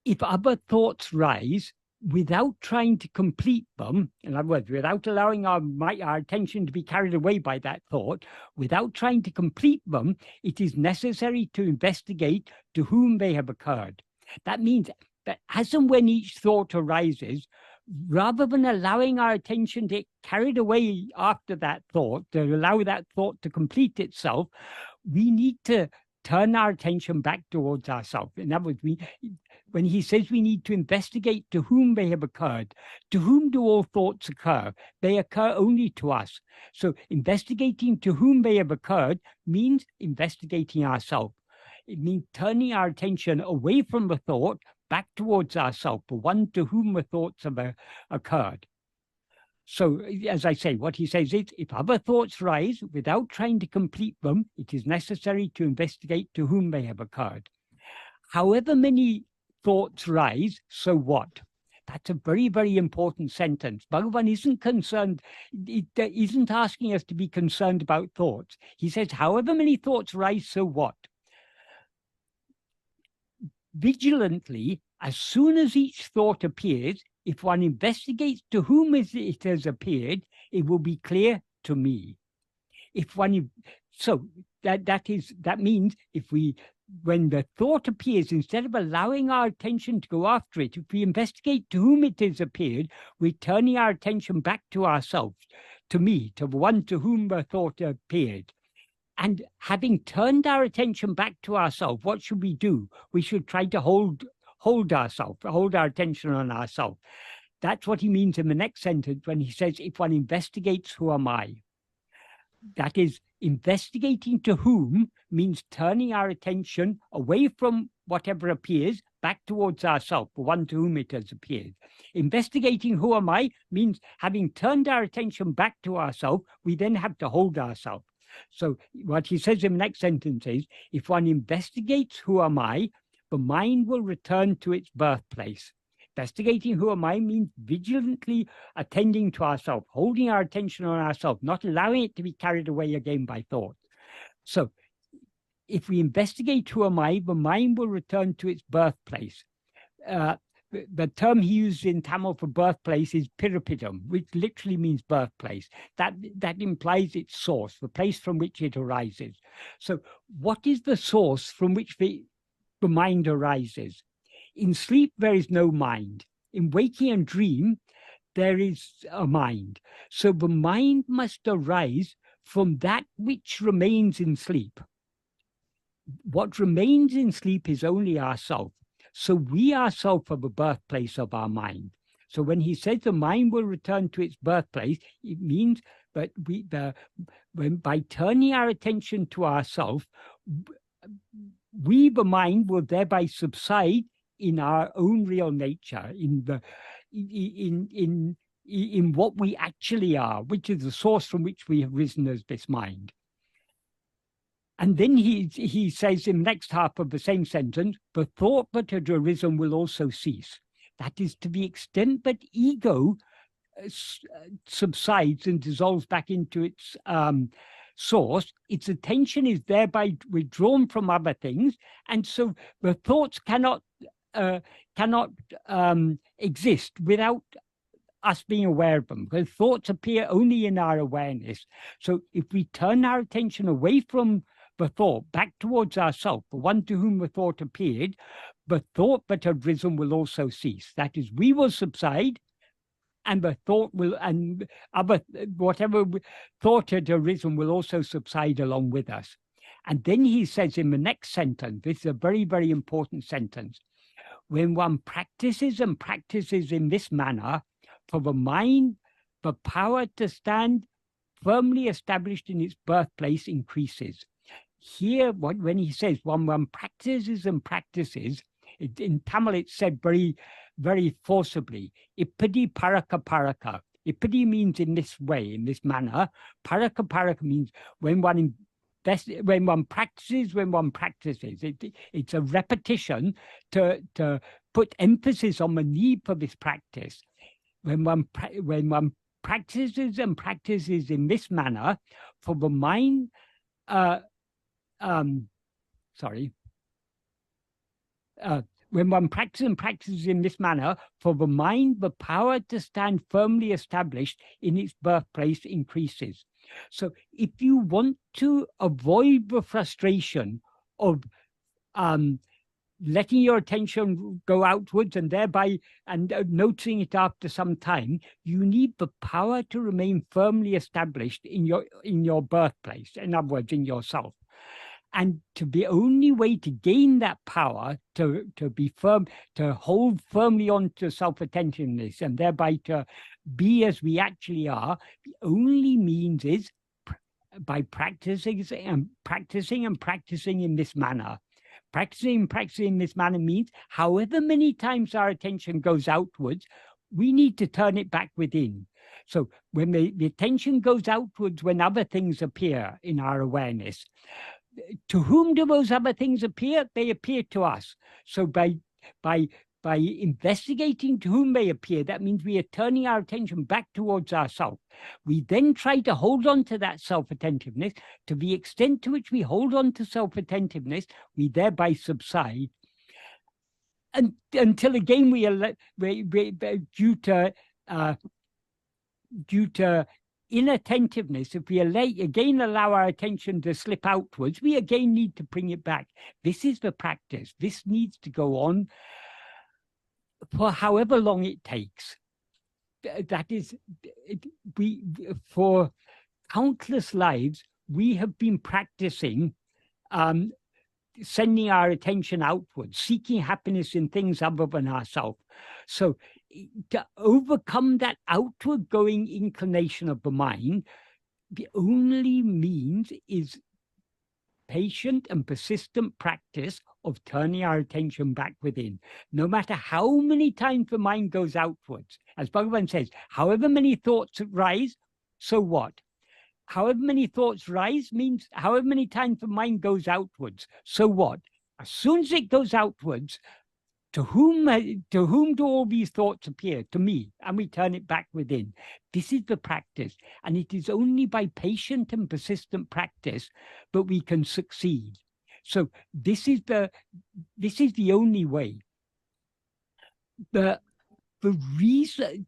if other thoughts rise, without trying to complete them, in other words, without allowing our attention to be carried away by that thought, without trying to complete them, it is necessary to investigate to whom they have occurred. That means that as and when each thought arises, rather than allowing our attention to get carried away after that thought, to allow that thought to complete itself, we need to turn our attention back towards ourselves. In other words, when he says we need to investigate to whom they have occurred, to whom do all thoughts occur? They occur only to us. So investigating to whom they have occurred means investigating ourselves. It means turning our attention away from the thought back towards ourselves, the one to whom the thoughts have occurred. So, as I say, what he says is, if other thoughts rise, without trying to complete them, it is necessary to investigate to whom they have occurred. However many thoughts rise, so what? That's a very, very important sentence. Bhagavan isn't concerned, it isn't asking us to be concerned about thoughts. He says, however many thoughts rise, so what? Vigilantly, as soon as each thought appears, if one investigates to whom it has appeared, it will be clear to me. If one, so that means when the thought appears, instead of allowing our attention to go after it, if we investigate to whom it has appeared, we're turning our attention back to ourselves, to me, to the one to whom the thought appeared. And having turned our attention back to ourselves, what should we do? We should try to hold our attention on ourselves. That's what he means in the next sentence when he says, if one investigates, who am I? That is, investigating to whom means turning our attention away from whatever appears back towards ourselves, the one to whom it has appeared. Investigating who am I means having turned our attention back to ourselves, we then have to hold ourselves. So what he says in the next sentence is, if one investigates who am I, the mind will return to its birthplace. Investigating who am I means vigilantly attending to ourselves, holding our attention on ourselves, not allowing it to be carried away again by thought. So if we investigate who am I, the mind will return to its birthplace. The term he used in Tamil for birthplace is Pirapidam, which literally means birthplace. That implies its source, the place from which it arises. So what is the source from which the mind arises? In sleep, there is no mind. In waking and dream, there is a mind. So the mind must arise from that which remains in sleep. What remains in sleep is only ourself. So we ourselves are the birthplace of our mind. So when he says the mind will return to its birthplace, it means that by turning our attention to ourselves, we, the mind, will thereby subside in our own real nature, in what we actually are, which is the source from which we have risen as this mind. And then he says in the next half of the same sentence, the thought that had arisen will also cease. That is, to the extent that ego subsides and dissolves back into its source, its attention is thereby withdrawn from other things. And so the thoughts cannot exist without us being aware of them, because thoughts appear only in our awareness. So if we turn our attention away from the thought back towards ourselves, the one to whom the thought appeared, the thought that had risen will also cease. That is, we will subside, and the thought will, and whatever thought had arisen will also subside along with us. And then he says in the next sentence, this is a very, very important sentence, when one practices and practices in this manner, for the mind, the power to stand firmly established in its birthplace increases. Here, when he says one practices and practices, in Tamil it's said very, very forcibly, ippadi paraka paraka. Ippadi means in this way, in this manner. Paraka paraka means when one practices. It's a repetition to put emphasis on the need for this practice. When one practices and practices in this manner, for the mind, when one practices and practices in this manner, for the mind, the power to stand firmly established in its birthplace increases. So if you want to avoid the frustration of letting your attention go outwards and thereby noticing it after some time, you need the power to remain firmly established in your birthplace, in other words, in yourself. And the only way to gain that power, to be firm, to hold firmly on to self-attentiveness and thereby to be as we actually are, the only means is by practicing in this manner. Practicing in this manner means however many times our attention goes outwards, we need to turn it back within. So when the attention goes outwards, when other things appear in our awareness, to whom do those other things appear? They appear to us. So by by investigating to whom they appear, that means we are turning our attention back towards ourselves. We then try to hold on to that self-attentiveness. To the extent to which we hold on to self-attentiveness, we thereby subside. And until again due to inattentiveness, if we again allow our attention to slip outwards, we again need to bring it back. This is the practice. This needs to go on for however long it takes. That is, for countless lives, we have been practicing sending our attention outwards, seeking happiness in things other than ourselves. So to overcome that outward going inclination of the mind, the only means is patient and persistent practice of turning our attention back within. No matter how many times the mind goes outwards, as Bhagavan says, however many thoughts rise, so what? However many thoughts rise means however many times the mind goes outwards, so what? As soon as it goes outwards, to whom do all these thoughts appear? To me, and we turn it back within. This is the practice, and it is only by patient and persistent practice that we can succeed. So this is the only way. The reason,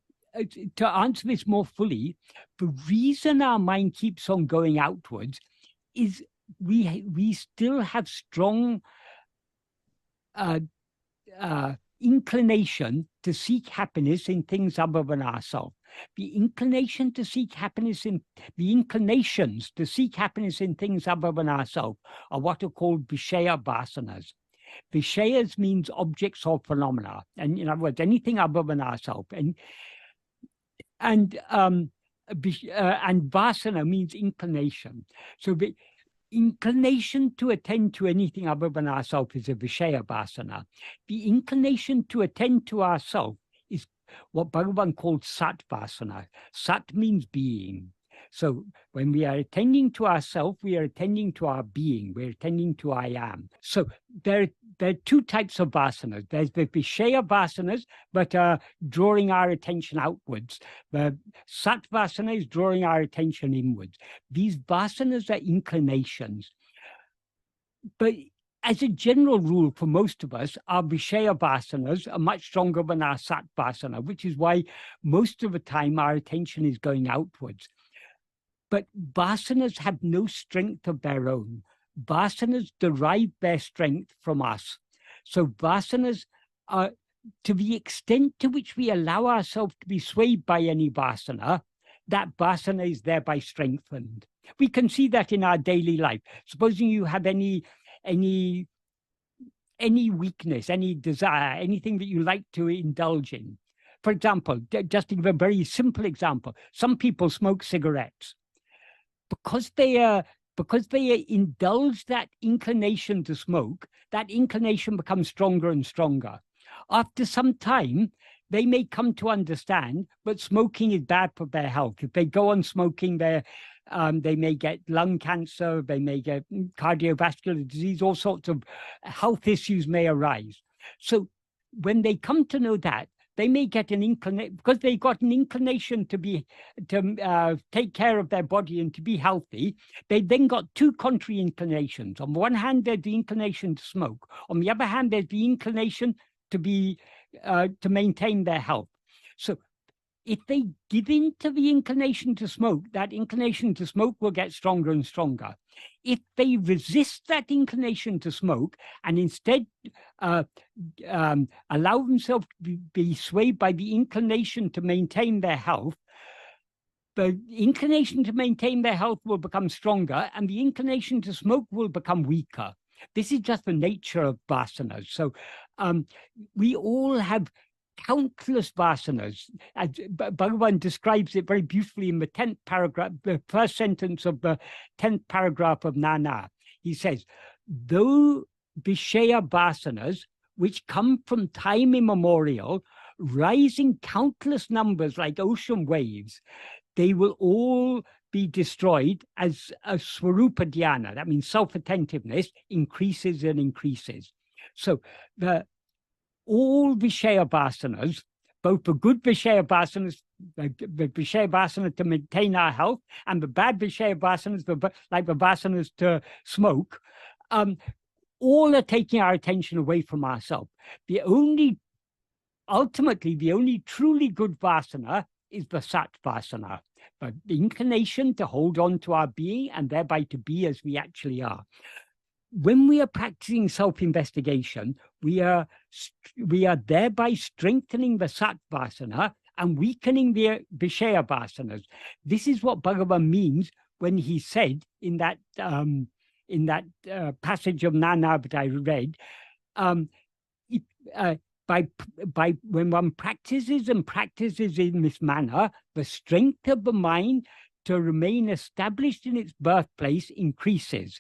to answer this more fully, the reason our mind keeps on going outwards is we still have strong inclination to seek happiness in things other than ourselves. The inclinations to seek happiness in things other than ourselves are what are called Vishaya vasanas. Vishayas means objects or phenomena, and in other words, anything other than ourselves. And vasana means inclination. So the inclination to attend to anything other than ourselves is a Vishaya vasana. The inclination to attend to ourselves is what Bhagavan called Sat vasana. Sat means being. So when we are attending to ourselves, we are attending to our being. We're attending to I am. So there are two types of vasanas. There's the Vishaya vasanas, but drawing our attention outwards. The Sat vasana is drawing our attention inwards. These vasanas are inclinations. But as a general rule for most of us, our Vishaya vasanas are much stronger than our Sat vasana, which is why most of the time our attention is going outwards. But vasanas have no strength of their own. Vasanas derive their strength from us. So vasanas are, to the extent to which we allow ourselves to be swayed by any vasana, that vasana is thereby strengthened. We can see that in our daily life. Supposing you have any weakness, any desire, anything that you like to indulge in. For example, just to give a very simple example, some people smoke cigarettes. Because they indulge that inclination to smoke, that inclination becomes stronger and stronger. After some time, they may come to understand that smoking is bad for their health. If they go on smoking, they may get lung cancer, they may get cardiovascular disease, all sorts of health issues may arise. So when they come to know that, they may get an inclination, because they got an inclination to take care of their body and to be healthy. They then got two contrary inclinations. On the one hand, there's the inclination to smoke. On the other hand, there's the inclination to maintain their health. So if they give in to the inclination to smoke, that inclination to smoke will get stronger and stronger. If they resist that inclination to smoke and instead allow themselves to be swayed by the inclination to maintain their health, the inclination to maintain their health will become stronger and the inclination to smoke will become weaker. This is just the nature of vasanas. So we all have countless vasanas. As Bhagavan describes it very beautifully in the 10th paragraph, the first sentence of the 10th paragraph of Nana. He says, though Vishaya vasanas, which come from time immemorial, rise in countless numbers like ocean waves, they will all be destroyed as a Swarupa dhyana. That means self-attentiveness increases and increases. So all Vishaya-vasanas, both the good Vishaya-vasanas, the Vishaya-vasana to maintain our health, and the bad Vishaya-vasanas, like the vasanas to smoke, all are taking our attention away from ourselves. Ultimately, the only truly good vasana is the sat-vasana, the inclination to hold on to our being and thereby to be as we actually are. When we are practicing self-investigation, we are thereby strengthening the sat-vasana and weakening the Vishaya-vasanas. This is what Bhagavan means when he said in that passage of Nana that I read, by when one practices in this manner, the strength of the mind to remain established in its birthplace increases.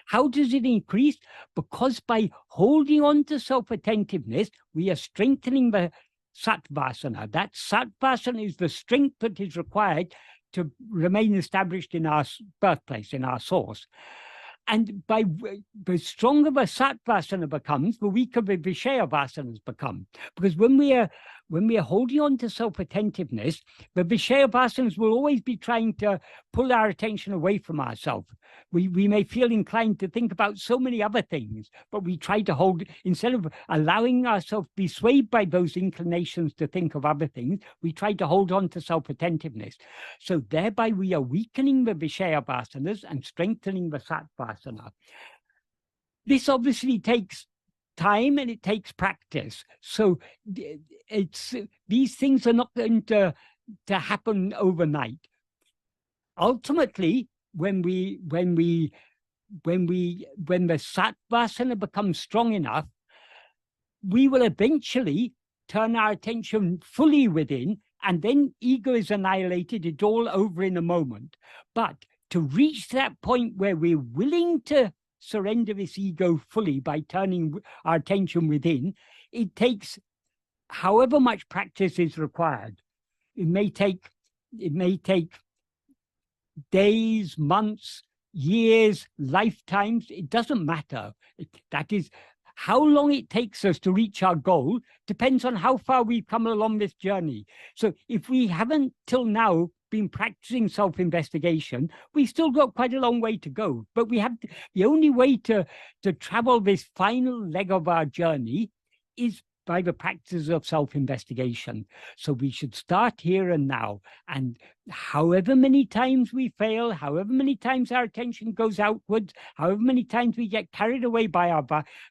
How does it increase? Because by holding on to self-attentiveness, we are strengthening the satvasana. That satvasana is the strength that is required to remain established in our birthplace, in our source. And by the stronger the satvasana becomes, the weaker the Vishaya-vasanas become. Because when we are holding on to self-attentiveness, the Vishaya-vasanas will always be trying to pull our attention away from ourselves. We may feel inclined to think about so many other things, but we try to hold, instead of allowing ourselves to be swayed by those inclinations to think of other things, we try to hold on to self-attentiveness. So thereby we are weakening the Vishaya-vasanas and strengthening the satvasana. This obviously takes time and it takes practice. So these things are not going to happen overnight. Ultimately, when the satvasana becomes strong enough, we will eventually turn our attention fully within, and then ego is annihilated. It's all over in a moment. But to reach that point where we're willing to surrender this ego fully by turning our attention within, it takes however much practice is required. It may take days, months, years, lifetimes. It doesn't matter. That is, how long it takes us to reach our goal depends on how far we've come along this journey. So if we haven't till now been practicing self-investigation, we still got quite a long way to go. But we have the only way to travel this final leg of our journey is by the practice of self-investigation. So we should start here and now. And however many times we fail, however many times our attention goes outwards, however many times we get carried away by our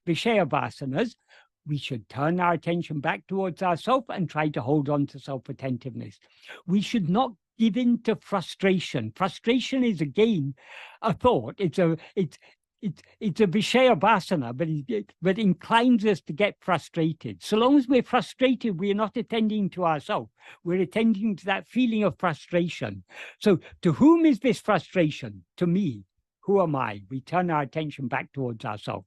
Vishaya-vasanas, we should turn our attention back towards ourselves and try to hold on to self-attentiveness. We should not give in to frustration. Frustration is, again, a thought. It's a Vishaya-vasana, but inclines us to get frustrated. So long as we're frustrated, we are not attending to ourselves. We're attending to that feeling of frustration. So to whom is this frustration? To me. Who am I? We turn our attention back towards ourselves.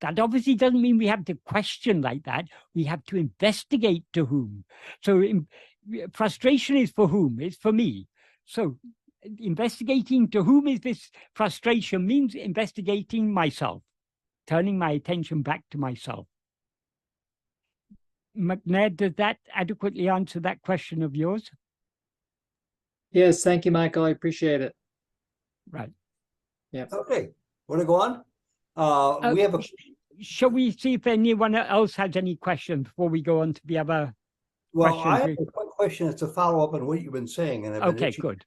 That obviously doesn't mean we have to question like that. We have to investigate to whom. So frustration is for whom? It's for me. So investigating to whom is this frustration means investigating myself, turning my attention back to myself. McNair, does that adequately answer that question of yours? Yes, thank you, Michael. I appreciate it. Right. Yeah. Okay, want to go on? We have a. Shall we see if anyone else has any questions before we go on to the other Well, questions? I have a quick question. It's a follow-up on what you've been saying, and I've been okay, good.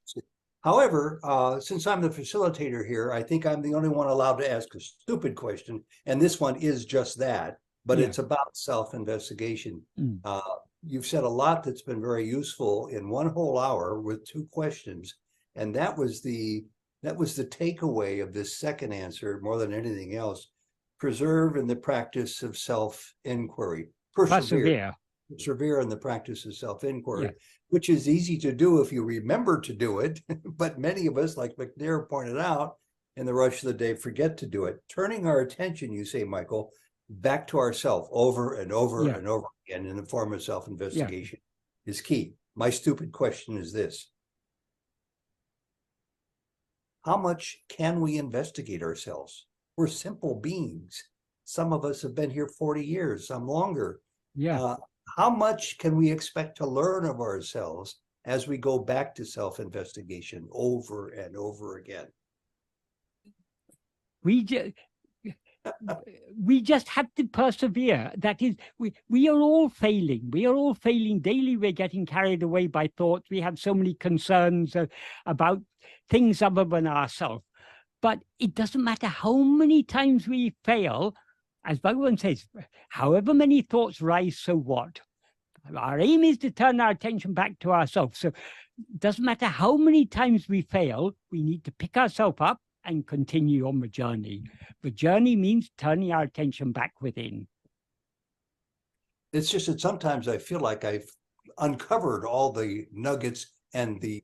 However, since I'm the facilitator here, I think I'm the only one allowed to ask a stupid question, and this one is just that, but it's about self-investigation. You've said a lot that's been very useful in one whole hour with 2 questions, and that was the takeaway of this second answer more than anything else. Preserve in the practice of self-inquiry. Persevere in the practice of self-inquiry, which is easy to do if you remember to do it. But many of us, like McNair pointed out, in the rush of the day, forget to do it. Turning our attention, you say, Michael, back to ourselves over and over and over again in the form of self-investigation is key. My stupid question is this. How much can we investigate ourselves? We're simple beings. Some of us have been here 40 years, some longer. Yeah. How much can we expect to learn of ourselves as we go back to self-investigation over and over again? We just have to persevere. That is, we are all failing. We are all failing daily. We're getting carried away by thoughts. We have so many concerns about things other than ourselves. But it doesn't matter how many times we fail. As Bhagavan says, however many thoughts rise, so what? Our aim is to turn our attention back to ourselves. So it doesn't matter how many times we fail, we need to pick ourselves up and continue on the journey. The journey means turning our attention back within. It's just that sometimes I feel like I've uncovered all the nuggets and the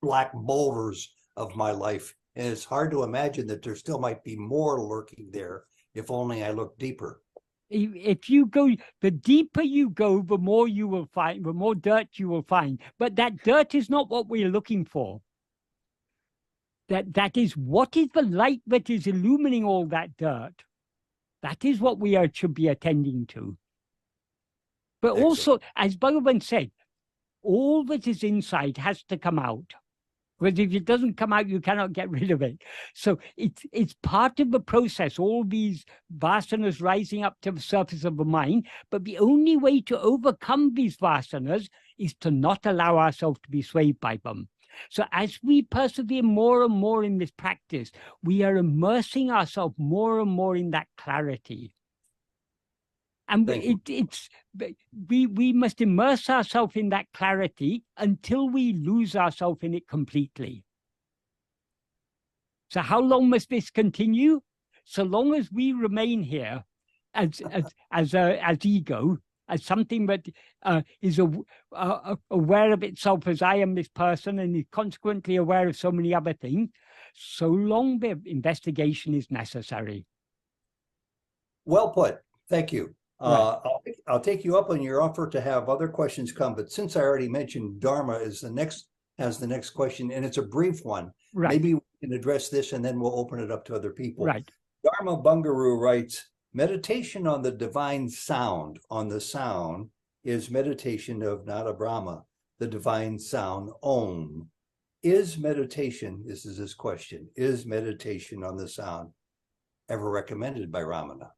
black boulders of my life. And it's hard to imagine that there still might be more lurking there if only I look deeper. If you go, the deeper you go, the more you will find, the more dirt you will find. But that dirt is not what we're looking for. That is, what is the light that is illumining all that dirt? That is what we should be attending to. But Excellent. Also, as Bhagavan said, all that is inside has to come out. Because if it doesn't come out, you cannot get rid of it. So it's part of the process, all these vasanas rising up to the surface of the mind. But the only way to overcome these vasanas is to not allow ourselves to be swayed by them. So as we persevere more and more in this practice, we are immersing ourselves more and more in that clarity. And we must immerse ourselves in that clarity until we lose ourselves in it completely. So how long must this continue? So long as we remain here as ego, as something that is aware of itself as I am this person and is consequently aware of so many other things, so long the investigation is necessary. Well put. Thank you. Right. I'll take you up on your offer to have other questions come, but since I already mentioned Dharma is the next question, and it's a brief one, Right. Maybe we can address this and then we'll open it up to other people. Right. Dharma Bungaroo writes, meditation on the divine sound, on the sound, is meditation of Nada Brahma, the divine sound, Om. Is meditation, this is his question, is meditation on the sound ever recommended by Ramana?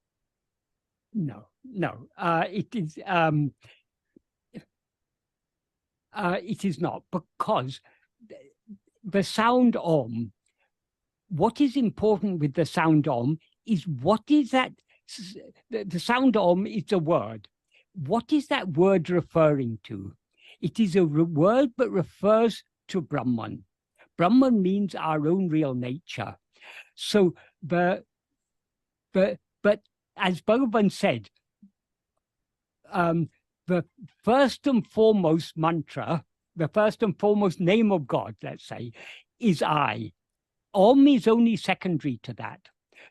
No. It is not, because the sound Om, what is important with the sound Om is what is that, the sound Om is a word. What is that word referring to? It is a word that refers to Brahman. Brahman means our own real nature. So but as Bhagavan said, the first and foremost mantra, the first and foremost name of God, let's say, is I. Om is only secondary to that.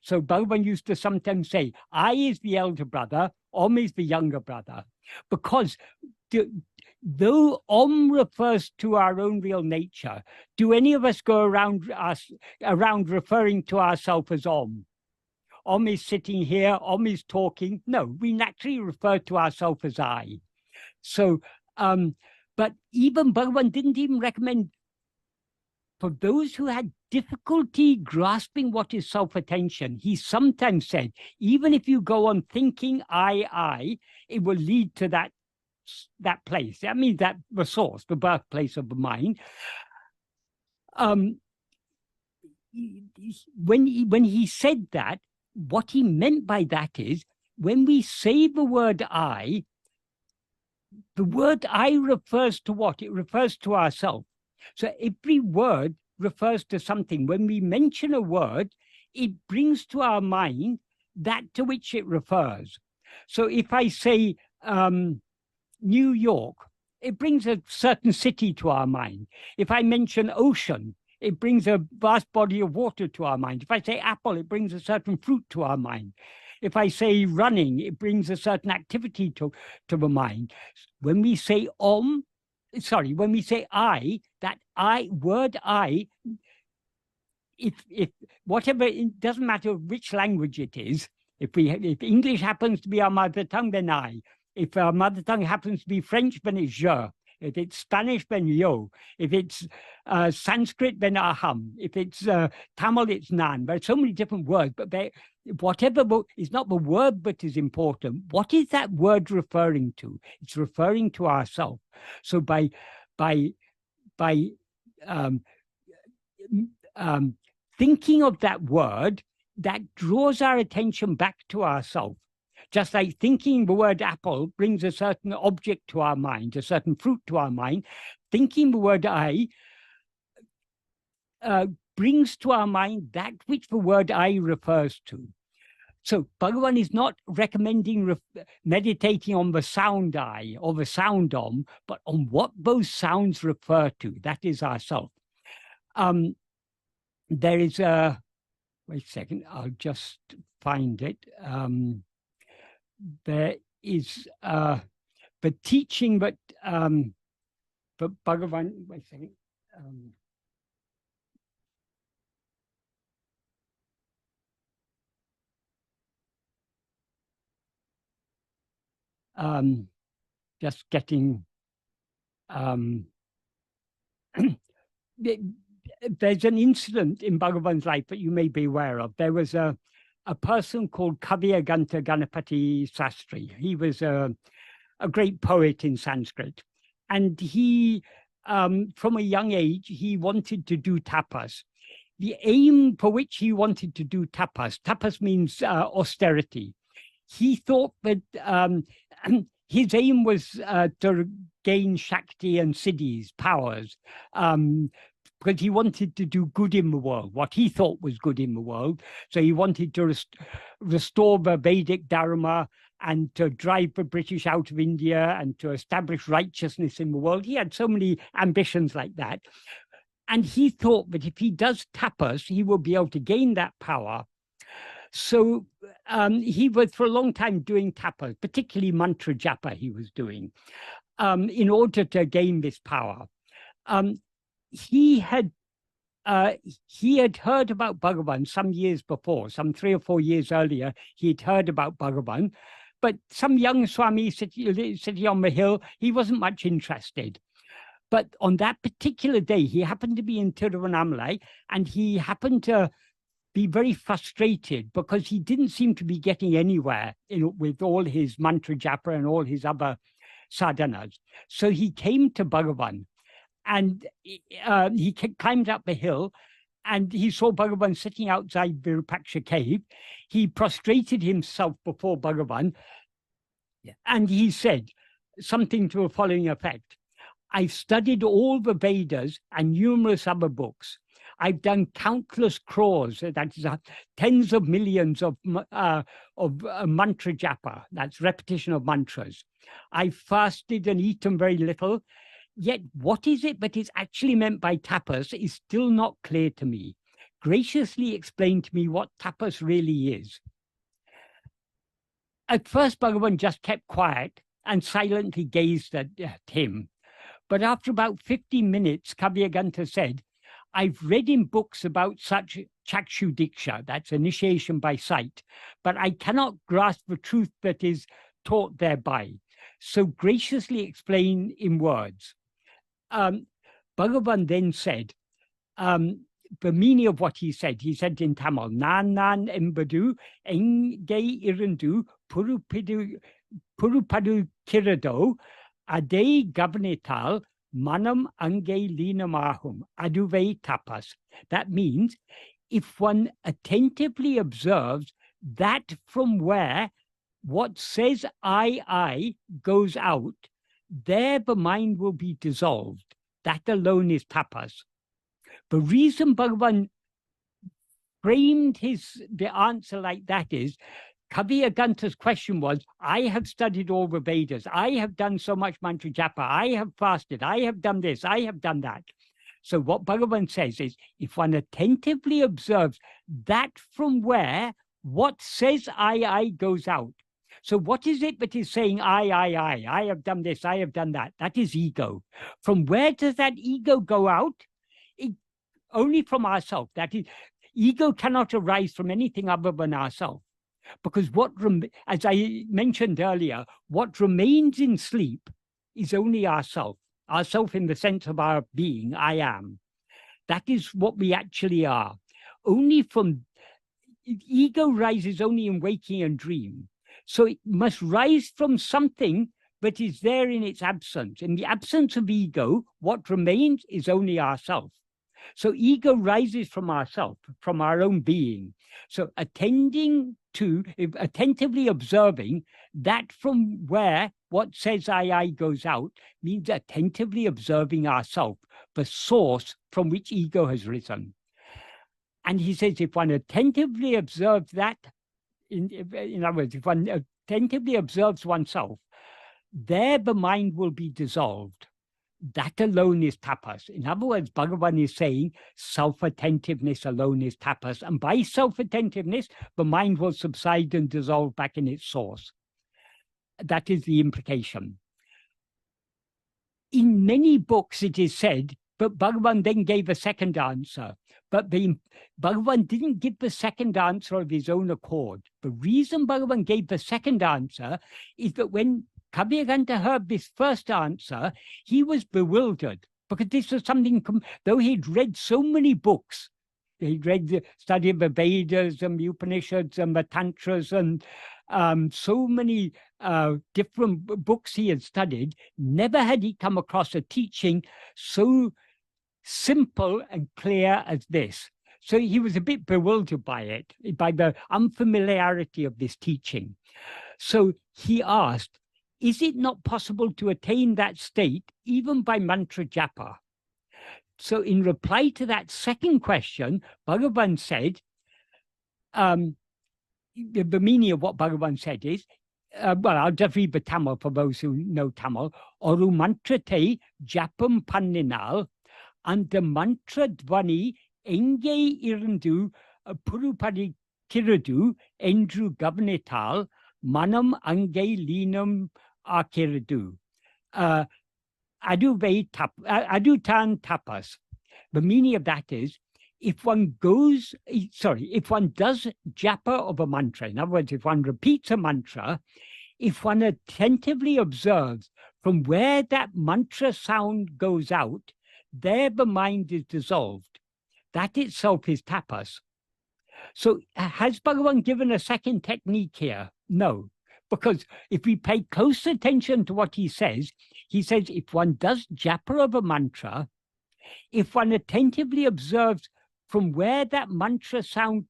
So Bhagavan used to sometimes say, I is the elder brother, Om is the younger brother. Because though Om refers to our own real nature, do any of us go around referring to ourselves as Om? Om is sitting here, Om is talking. No, we naturally refer to ourselves as I. So, but even Bhagavan didn't even recommend, for those who had difficulty grasping what is self-attention, he sometimes said, even if you go on thinking I, it will lead to that place. That means that the source, the birthplace of the mind. When he said that, what he meant by that is, when we say the word I refers to what? It refers to ourselves. So every word refers to something. When we mention a word, it brings to our mind that to which it refers. So if I say New York, it brings a certain city to our mind. If I mention ocean, it brings a vast body of water to our mind. If I say apple, it brings a certain fruit to our mind. If I say running, it brings a certain activity to the mind. When we say when we say I, that word I, if whatever, it doesn't matter which language it is. If English happens to be our mother tongue, then I. If our mother tongue happens to be French, then it's je. If it's Spanish, then yo. If it's Sanskrit, then aham. If it's Tamil, it's nan. There are so many different words, but whatever is not the word but is important. What is that word referring to? It's referring to ourselves. So by thinking of that word, that draws our attention back to ourselves. Just like thinking the word apple brings a certain object to our mind, a certain fruit to our mind, thinking the word I brings to our mind that which the word I refers to. So Bhagavan is not recommending meditating on the sound I or the sound om, but on what those sounds refer to. That is ourself. There is a, wait a second, I'll just find it. There is the teaching, but Bhagavan, wait a second. Just getting there's an incident in Bhagavan's life that you may be aware of. There was a person called Kavyaganta Ganapati Sastri. He was a great poet in Sanskrit. And he, from a young age, he wanted to do tapas. The aim for which he wanted to do tapas means austerity. He thought that his aim was to gain Shakti and Siddhis, powers, because he wanted to do good in the world, what he thought was good in the world. So he wanted to restore the Vedic Dharma and to drive the British out of India and to establish righteousness in the world. He had so many ambitions like that. And he thought that if he does tapas, he will be able to gain that power. So he was for a long time doing tapas, particularly mantra japa he was doing, in order to gain this power. He had heard about Bhagavan some years before, some 3 or 4 years earlier. He'd heard about Bhagavan, but some young Swami sitting on the hill, he wasn't much interested. But on that particular day, he happened to be in Tiruvannamalai, and he happened to be very frustrated because he didn't seem to be getting anywhere with all his mantra japa and all his other sadhanas. So he came to Bhagavan, and he climbed up the hill, and he saw Bhagavan sitting outside Virupaksha cave. He prostrated himself before Bhagavan, and he said something to the following effect: I've studied all the Vedas and numerous other books. I've done countless crores, that is tens of millions of mantra japa, that's repetition of mantras. I've fasted and eaten very little, yet what is it that is actually meant by tapas is still not clear to me. Graciously explain to me what tapas really is. At first, Bhagavan just kept quiet and silently gazed at him. But after about 15 minutes, Kavyaganta said, I've read in books about such chakshu diksha, that's initiation by sight, but I cannot grasp the truth that is taught thereby. So graciously explain in words. Bhagavan then said, the meaning of what he said in Tamil, nan nan embadu, enge irandu, purupadu kirado, ade gavanital, manam ange linamahum, aduve tapas. That means if one attentively observes that from where what says I goes out, there the mind will be dissolved. That alone is tapas. The reason Bhagavan framed the answer like that is, Kavyaganta's question was, I have studied all the Vedas, I have done so much mantra japa, I have fasted, I have done this, I have done that. So what Bhagavan says is, if one attentively observes that from where what says I goes out. So what is it that is saying I have done this, I have done that? That is ego. From where does that ego go out? Only from ourselves. That is, ego cannot arise from anything other than ourselves. Because as I mentioned earlier, what remains in sleep is only ourself in the sense of our being, I am. That is what we actually are. Ego rises only in waking and dream. So it must rise from something that is there in its absence. In the absence of ego, what remains is only ourself. So ego rises from ourself, from our own being. So attentively observing that from where what says I goes out means attentively observing ourself, the source from which ego has risen. And he says, if one attentively observes that, in other words, if one attentively observes oneself, there the mind will be dissolved. That alone is tapas. In other words, Bhagavan is saying self-attentiveness alone is tapas. And by self-attentiveness, the mind will subside and dissolve back in its source. That is the implication. In many books, it is said, but Bhagavan then gave a second answer. But Bhagavan didn't give the second answer of his own accord. The reason Bhagavan gave the second answer is that when Kaviranta heard this first answer, he was bewildered, because this was something, though he'd read so many books, he'd read the study of the Vedas and the Upanishads and the Tantras and so many different books he had studied, never had he come across a teaching so simple and clear as this. So he was a bit bewildered by it, by the unfamiliarity of this teaching. So he asked, is it not possible to attain that state even by mantra japa? So in reply to that second question, Bhagavan said, the meaning of what Bhagavan said is, well, I'll just read the Tamil for those who know Tamil. Oru mantra te japam panninal, and the mantra dvani enge irundu purupadi kiradu endru gavanital manam ange linam akiradu. Adu tan tapas. The meaning of that is, if one does japa of a mantra, in other words, if one repeats a mantra, if one attentively observes from where that mantra sound goes out, there the mind is dissolved. That itself is tapas. So has Bhagavan given a second technique here? No, because if we pay close attention to what he says if one does japa of a mantra, if one attentively observes from where that mantra sound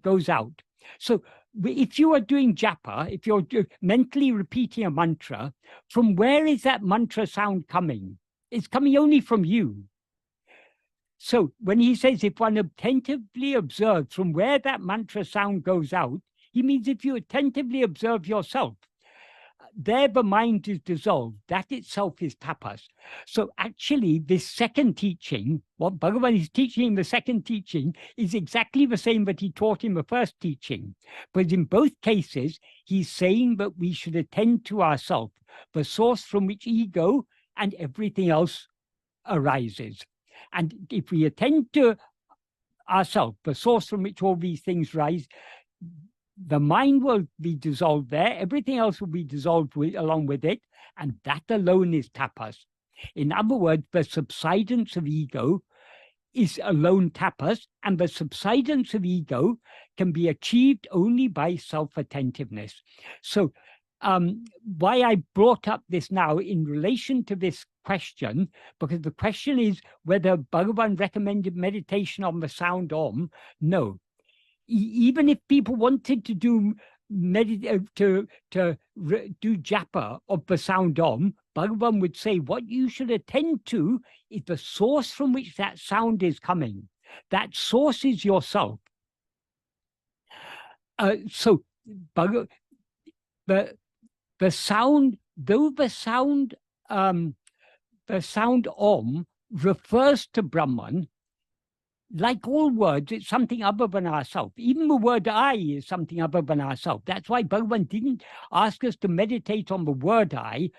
goes out. So if you are doing japa, if you're mentally repeating a mantra, from where is that mantra sound coming? It's coming only from you. So when he says, if one attentively observes from where that mantra sound goes out, he means if you attentively observe yourself, there the mind is dissolved. That itself is tapas. So actually, this second teaching, what Bhagavan is teaching in the second teaching, is exactly the same that he taught in the first teaching. But in both cases, he's saying that we should attend to ourself, the source from which ego and everything else arises. And if we attend to ourselves, the source from which all these things rise, the mind will be dissolved there. Everything else will be dissolved along with it. And that alone is tapas. In other words, the subsidence of ego is alone tapas. And the subsidence of ego can be achieved only by self-attentiveness. So why I brought up this now in relation to this question, because the question is whether Bhagavan recommended meditation on the sound Om. No. Even if people wanted to do do japa of the sound Om, Bhagavan would say what you should attend to is the source from which that sound is coming. That source is yourself. So the sound, though the sound Om refers to Brahman, like all words, it's something other than ourself. Even the word I is something other than ourself. That's why Bhagavan didn't ask us to meditate on the word I,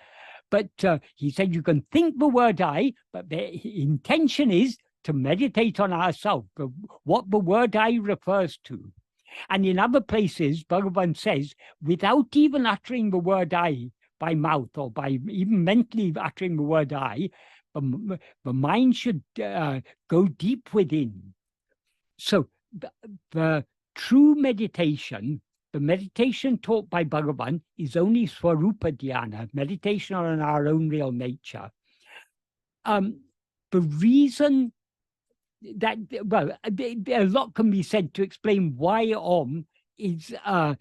but he said you can think the word I, but the intention is to meditate on ourself, what the word I refers to. And in other places, Bhagavan says, without even uttering the word I by mouth or by even mentally uttering the word I, the mind should go deep within. So the true meditation, the meditation taught by Bhagavan, is only Swarupa Dhyana, meditation on our own real nature. The reason that, well, a lot can be said to explain why Om is a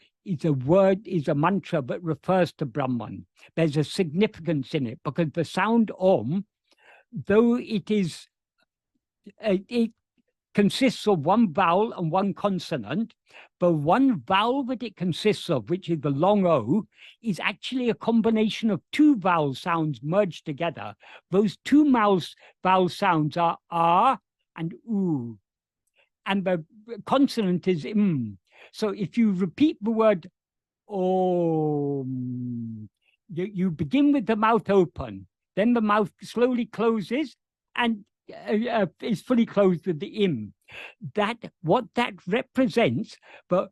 word, is a mantra, but refers to Brahman. There's a significance in it because the sound Om, though it is, it consists of one vowel and one consonant, the one vowel that it consists of, which is the long O, is actually a combination of two vowel sounds merged together. Those two vowel sounds are R and U, and the consonant is M. So if you repeat the word Om, you begin with the mouth open, then the mouth slowly closes and is fully closed with the im. What that represents, the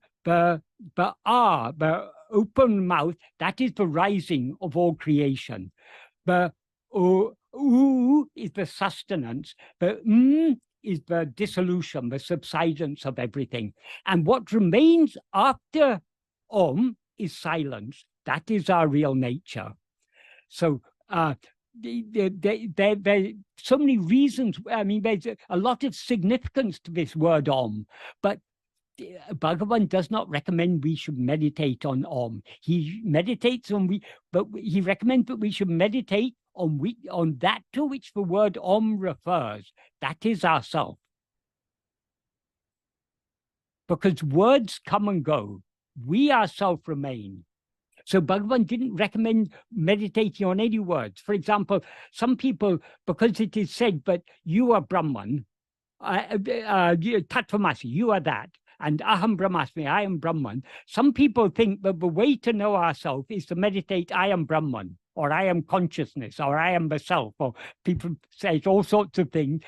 open mouth, that is the rising of all creation. The u is the sustenance. The is the dissolution, the subsidence of everything. And what remains after Om is silence. That is our real nature. So there are so many reasons. I mean, there's a lot of significance to this word Om, but Bhagavan does not recommend we should meditate on Om. He meditates on but he recommends that we should meditate on that to which the word Om refers. That is ourself. Because words come and go. We ourselves remain. So Bhagavan didn't recommend meditating on any words. For example, some people, because it is said, but you are Brahman, Tattvamasi, you are that, and Aham Brahmasmi, I am Brahman. Some people think that the way to know ourselves is to meditate, I am Brahman, or I am consciousness, or I am the self, or people say all sorts of things.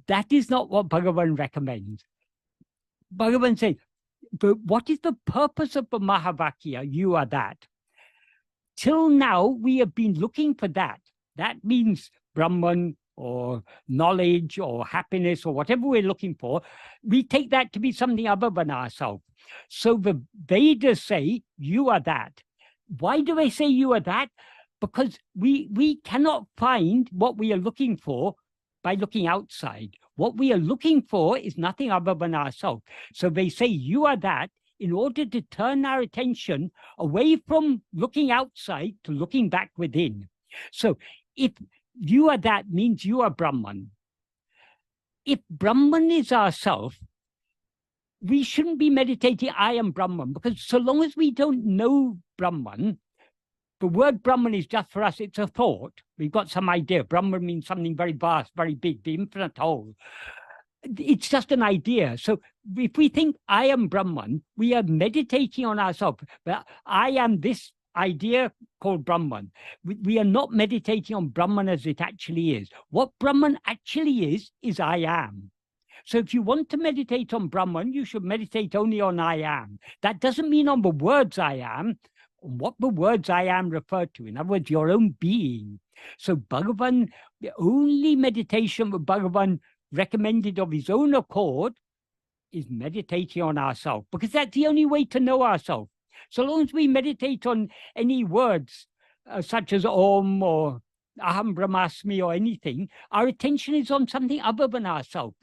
That is not what Bhagavan recommends. Bhagavan says, but what is the purpose of the Mahavakya? You are that. Till now, we have been looking for that. That means Brahman or knowledge or happiness or whatever we're looking for. We take that to be something other than ourselves. So the Vedas say, you are that. Why do they say you are that? Because we cannot find what we are looking for by looking outside. What we are looking for is nothing other than ourselves. So they say you are that in order to turn our attention away from looking outside to looking back within. So if you are that means you are Brahman. If Brahman is ourself, we shouldn't be meditating, I am Brahman, because so long as we don't know Brahman, the word Brahman is just for us, it's a thought. We've got some idea. Brahman means something very vast, very big, the infinite whole. It's just an idea. So if we think I am Brahman, we are meditating on ourselves. But I am this idea called Brahman. We are not meditating on Brahman as it actually is. What Brahman actually is I am. So if you want to meditate on Brahman, you should meditate only on I am. That doesn't mean on the words I am, on what the words I am refer to. In other words, your own being. So Bhagavan, the only meditation that Bhagavan recommended of his own accord is meditating on ourselves, because that's the only way to know ourselves. So long as we meditate on any words such as Om or Aham Brahmasmi or anything, our attention is on something other than ourselves.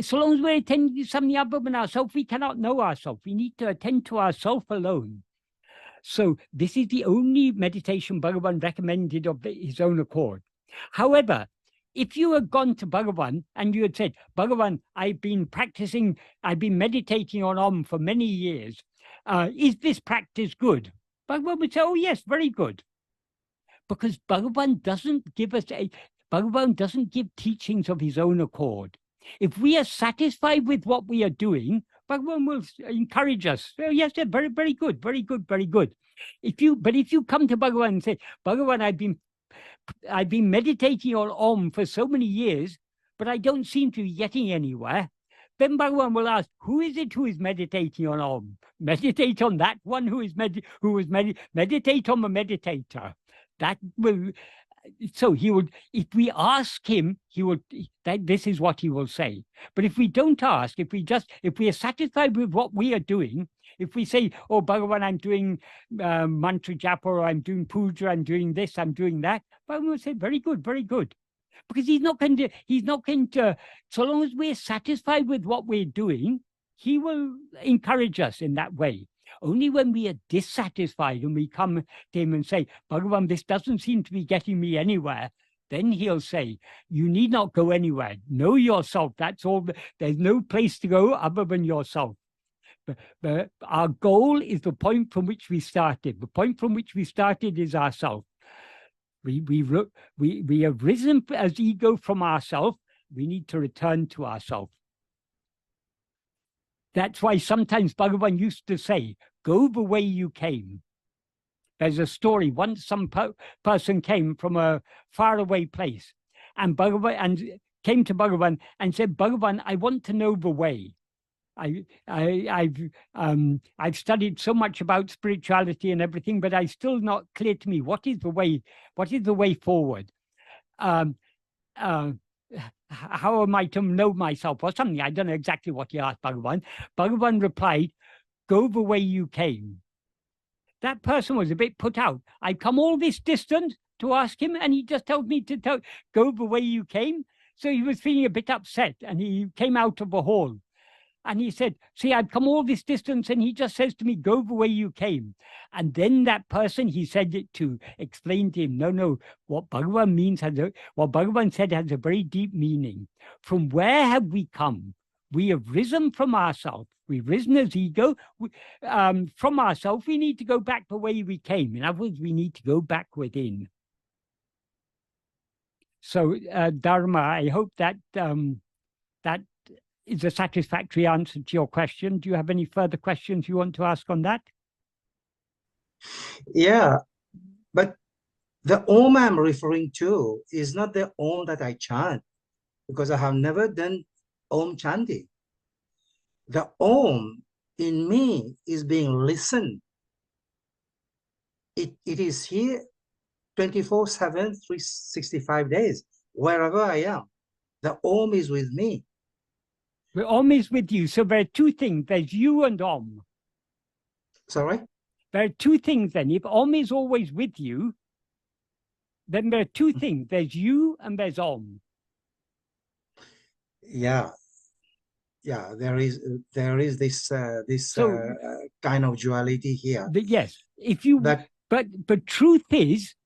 So long as we're attending to something other than ourselves, we cannot know ourselves. We need to attend to ourselves alone. So this is the only meditation Bhagavan recommended of his own accord. However, if you had gone to Bhagavan and you had said, Bhagavan, I've been meditating on Om for many years. Is this practice good? Bhagavan would say, oh yes, very good. Because Bhagavan doesn't give teachings of his own accord. If we are satisfied with what we are doing, Bhagavan will encourage us. Oh, yes, very, very good, very good, very good. If you come to Bhagavan and say, Bhagavan, I've been meditating on Om for so many years, but I don't seem to be getting anywhere, then Bhagavan will ask, who is it who is meditating on Om? Meditate on that one who is meditate on the meditator. That will. So he would, if we ask him, he would, that this is what he will say. But if we don't ask, if we are satisfied with what we are doing, if we say, oh, Bhagavan, I'm doing mantra japa, or I'm doing puja, I'm doing this, I'm doing that, Bhagavan will say, very good, very good. Because he's not going to, so long as we're satisfied with what we're doing, he will encourage us in that way. Only when we are dissatisfied and we come to him and say, Bhagavan, this doesn't seem to be getting me anywhere, then he'll say, you need not go anywhere. Know yourself. That's all. There's no place to go other than yourself. But our goal is the point from which we started. The point from which we started is ourself. We have risen as ego from ourself. We need to return to ourself. That's why sometimes Bhagavan used to say, go the way you came. There's a story. Once some person came from a faraway place and came to Bhagavan and said, Bhagavan, I want to know the way. I've studied so much about spirituality and everything, but it's still not clear to me what is the way. What is the way forward? How am I to know myself or something? I don't know exactly what he asked Bhagavan. Bhagavan replied, go the way you came. That person was a bit put out. I've come all this distance to ask him, and he just told me to go the way you came. So he was feeling a bit upset, and he came out of the hall. And he said, see, I've come all this distance, and he just says to me, go the way you came. And then that person he said it to explained to him, no, what Bhagavan means what Bhagavan said has a very deep meaning. From where have we come? We have risen from ourselves. We've risen as ego. From ourselves, we need to go back the way we came. In other words, we need to go back within. So, Dharma, I hope that that is a satisfactory answer to your question. Do you have any further questions you want to ask on that? Yeah, but the Om I'm referring to is not the Om that I chant, because I have never done Om chanting. The Om in me is being listened. It is here 24/7, 365 days, wherever I am. The Om is with me. The Om is with you. So there are two things. There's you and Om. Sorry? There are two things then. If Om is always with you, then there are two things. There's you and there's Om. Yeah. Yeah, there is this kind of duality here. Yes. If you but truth is,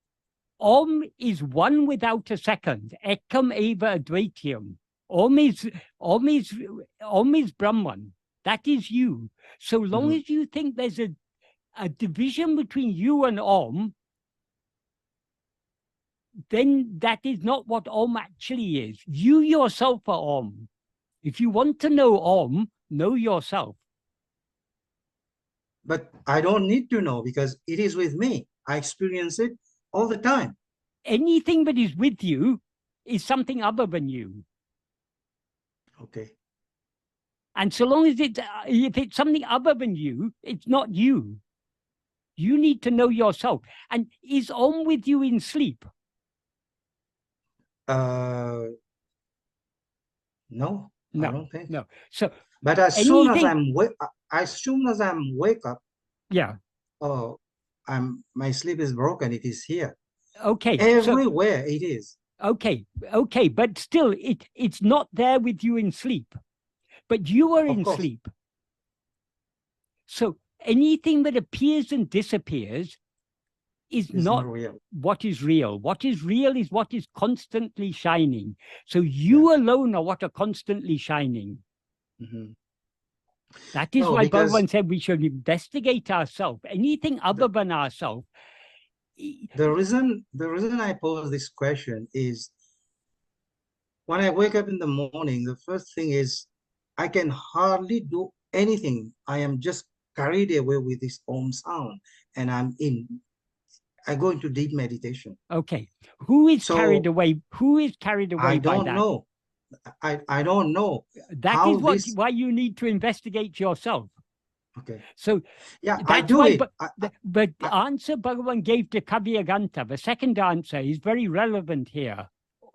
Om is one without a second. Ekam eva advaitiyam. Om is Brahman. That is you. So long as you think there's a division between you and Om, then that is not what Om actually is. You yourself are Om. If you want to know Om, know yourself. But I don't need to know, because it is with me. I experience it all the time. Anything that is with you is something other than you. Okay. And so long as if it's something other than you, it's not you. You need to know yourself. And is Om with you in sleep? No, No, I don't think. No. So, but as soon as I'm wake up, yeah. Oh, my sleep is broken. It is here. Okay. Everywhere it is. Okay. But still, it's not there with you in sleep. But you are in sleep. So anything that appears and disappears is not real. What is real. What is real is what is constantly shining. So you alone are what are constantly shining. That is why Bhagavan said we should investigate ourselves. Anything other than ourselves. The reason I pose this question is, when I wake up in the morning, the first thing is I can hardly do anything. I am just carried away with this Om sound, and I go into deep meditation. Okay. Who is carried away? Who is carried away by that? I don't know. I don't know That how is this. why you need to investigate yourself. Okay. So Yeah, I that's do why, it. but the answer Bhagavan gave to Kavyaganta, the second answer, is very relevant here.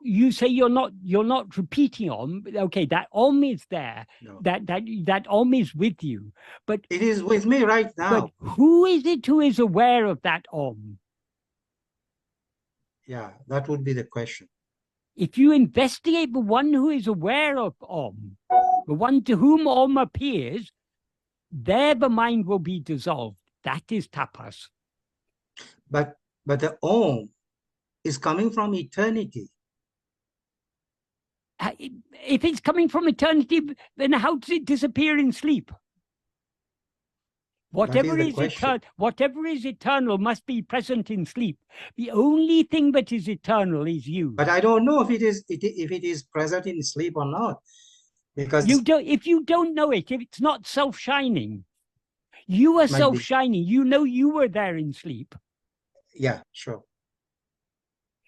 You say you're not repeating Om. Okay, that Om is there. No. That Om is with you. But It is with me right but now. who is it who is aware of that Om? Yeah, that would be the question. If you investigate the one who is aware of Om, the one to whom Om appears, there the mind will be dissolved. That is tapas. But the Om is coming from eternity. If it's coming from eternity, then how does it disappear in sleep? Whatever is eternal must be present in sleep. The only thing that is eternal is you. But I don't know if it is present in sleep or not, because If you don't know it, if it's not self-shining, you are self-shining. You know you were there in sleep. Yeah, sure.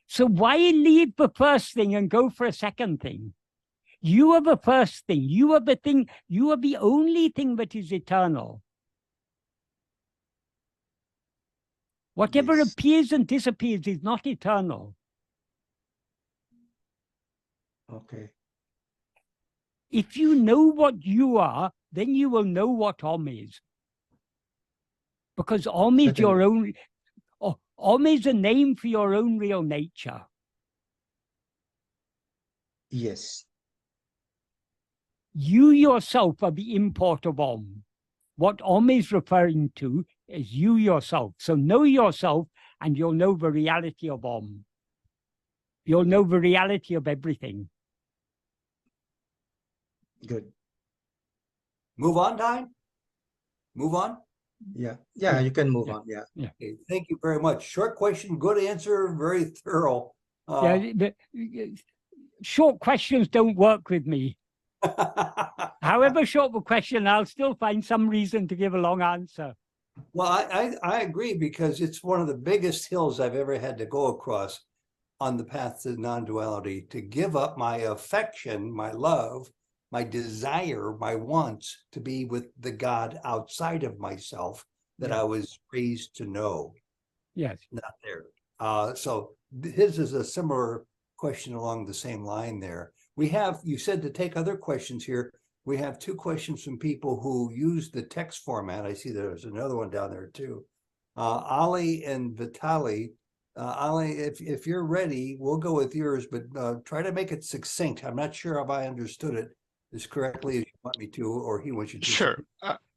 So why leave the first thing and go for a second thing? You are the first thing. You are the thing. You are the only thing that is eternal. Whatever appears and disappears is not eternal. Okay. If you know what you are, then you will know what Om is. Because Om is your own. Om is a name for your own real nature. Yes. You yourself are the import of Om. What Om is referring to is you yourself. So know yourself and you'll know the reality of Om. You'll know the reality of everything. Good. Move on, Dine? Move on? Yeah, you can move on. Yeah. Okay, thank you very much. Short question, good answer, very thorough. Short questions don't work with me. However short the question, I'll still find some reason to give a long answer. Well, I agree, because it's one of the biggest hills I've ever had to go across on the path to non-duality, to give up my affection, my love, my desire, my wants to be with the God outside of myself that I was raised to know. Yes. Not there. So his is a similar question along the same line there. We have, you said to take other questions here. We have two questions from people who use the text format. I see there's another one down there too. Ali and Vitali. Ali, if you're ready, we'll go with yours, but try to make it succinct. I'm not sure if I understood it as correctly as you want me to, or he wants you to. Sure.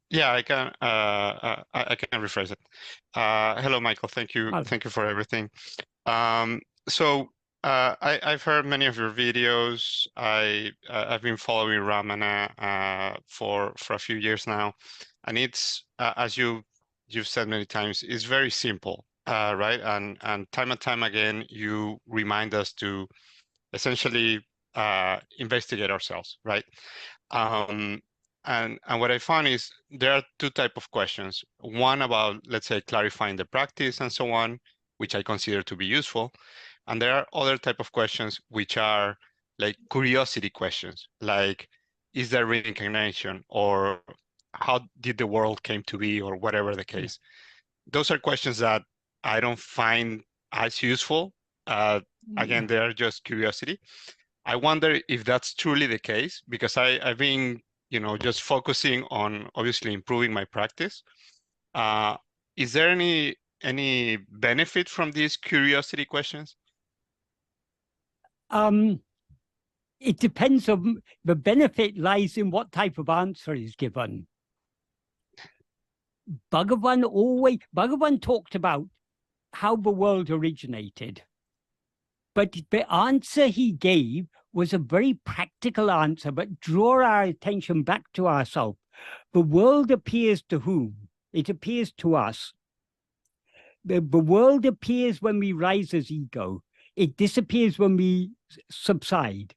Yeah, I can. I can rephrase it. Hello, Michael. Thank you. Hello. Thank you for everything. I've heard many of your videos. I've been following Ramana for a few years now, and it's as you've said many times, it's very simple, right? And time and time again, you remind us to essentially investigate ourselves, right? And what I found is there are two types of questions. One about, let's say, clarifying the practice and so on, which I consider to be useful. And there are other type of questions which are like curiosity questions, like, is there reincarnation, or how did the world came to be, or whatever the case. Those are questions that I don't find as useful. Again, they are just curiosity. I wonder if that's truly the case, because I've been, just focusing on obviously improving my practice. Is there any benefit from these curiosity questions? It depends on the benefit lies in what type of answer is given. Bhagavan talked about how the world originated, but the answer he gave was a very practical answer, but draw our attention back to ourselves. The world appears to whom? It appears to us. The world appears when we rise as ego. It disappears when we subside.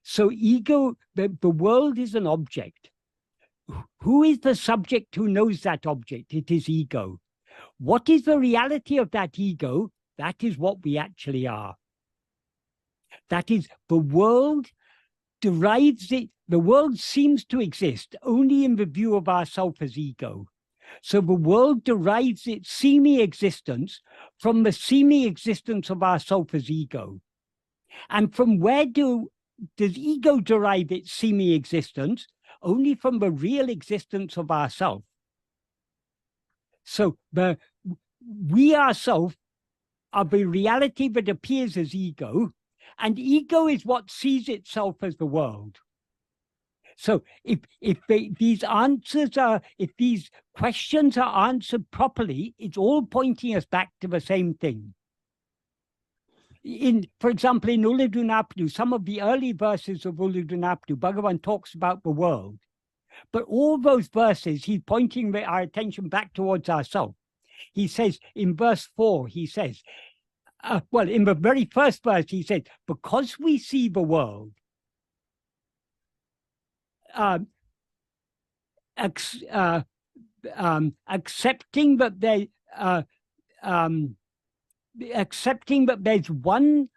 So ego, the world is an object. Who is the subject who knows that object? It is ego. What is the reality of that ego? That is what we actually are. That is, the world derives it, the world seems to exist only in the view of ourself as ego. So the world derives its seeming existence from the seeming existence of ourself as ego. And from where does ego derive its seeming existence? Only from the real existence of ourself. So we ourselves are the reality that appears as ego, and ego is what sees itself as the world. So if these questions are answered properly, it's all pointing us back to the same thing. For example, in Uludunapadu, some of the early verses of Uludunapadu, Bhagavan talks about the world. But all those verses, he's pointing our attention back towards ourselves. He says in verse 4, he says, well, in the very first verse, he said, because we see the world, accepting that there's one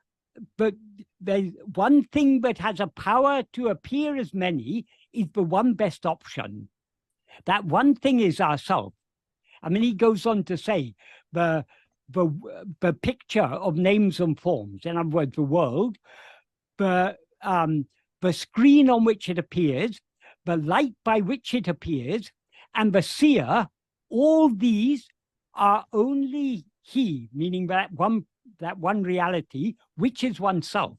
thing that has a power to appear as many is the one best option. That one thing is ourself. I mean, he goes on to say the picture of names and forms, in other words, the world, the screen on which it appears, the light by which it appears, and the seer, all these are only he, meaning that one reality, which is oneself.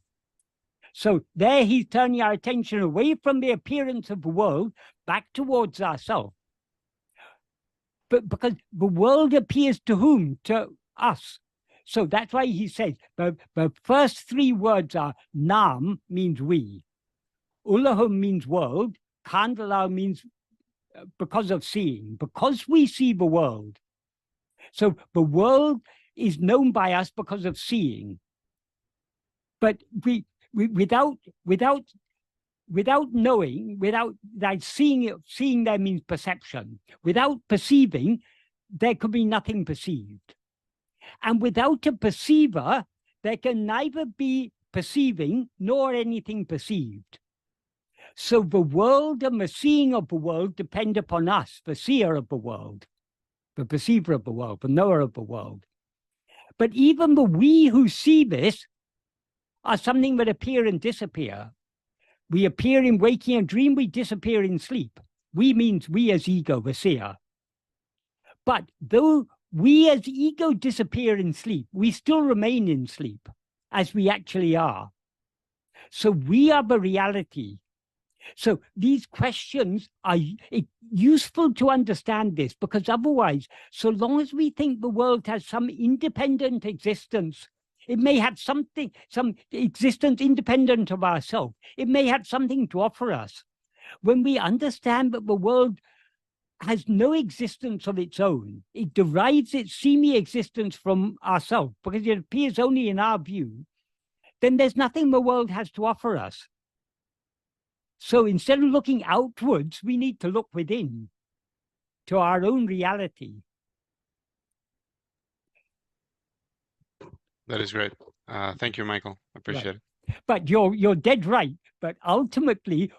So there he's turning our attention away from the appearance of the world back towards ourselves. But because the world appears to whom? To us. So that's why he says the first three words are Nam means we, Ulahum means world, Kandala means because of seeing, because we see the world. So the world is known by us because of seeing. But without knowing, without seeing it, seeing there means perception. Without perceiving, there could be nothing perceived. And without a perceiver, there can neither be perceiving nor anything perceived. So the world and the seeing of the world depend upon us, the seer of the world, the perceiver of the world, the knower of the world. But even the we who see this are something that appear and disappear. We appear in waking and dream, we disappear in sleep. We means we as ego, the seer. But though we as ego disappear in sleep, we still remain in sleep as we actually are. So we are the reality. So these questions are useful to understand this, because otherwise, so long as we think the world has some independent existence, it may have something, some existence independent of ourselves. It may have something to offer us. When we understand that the world has no existence of its own, it derives its seeming existence from ourselves, because it appears only in our view, then there's nothing the world has to offer us. So instead of looking outwards, we need to look within to our own reality. That is great. Thank you, Michael. I appreciate it. But you're dead right. But ultimately,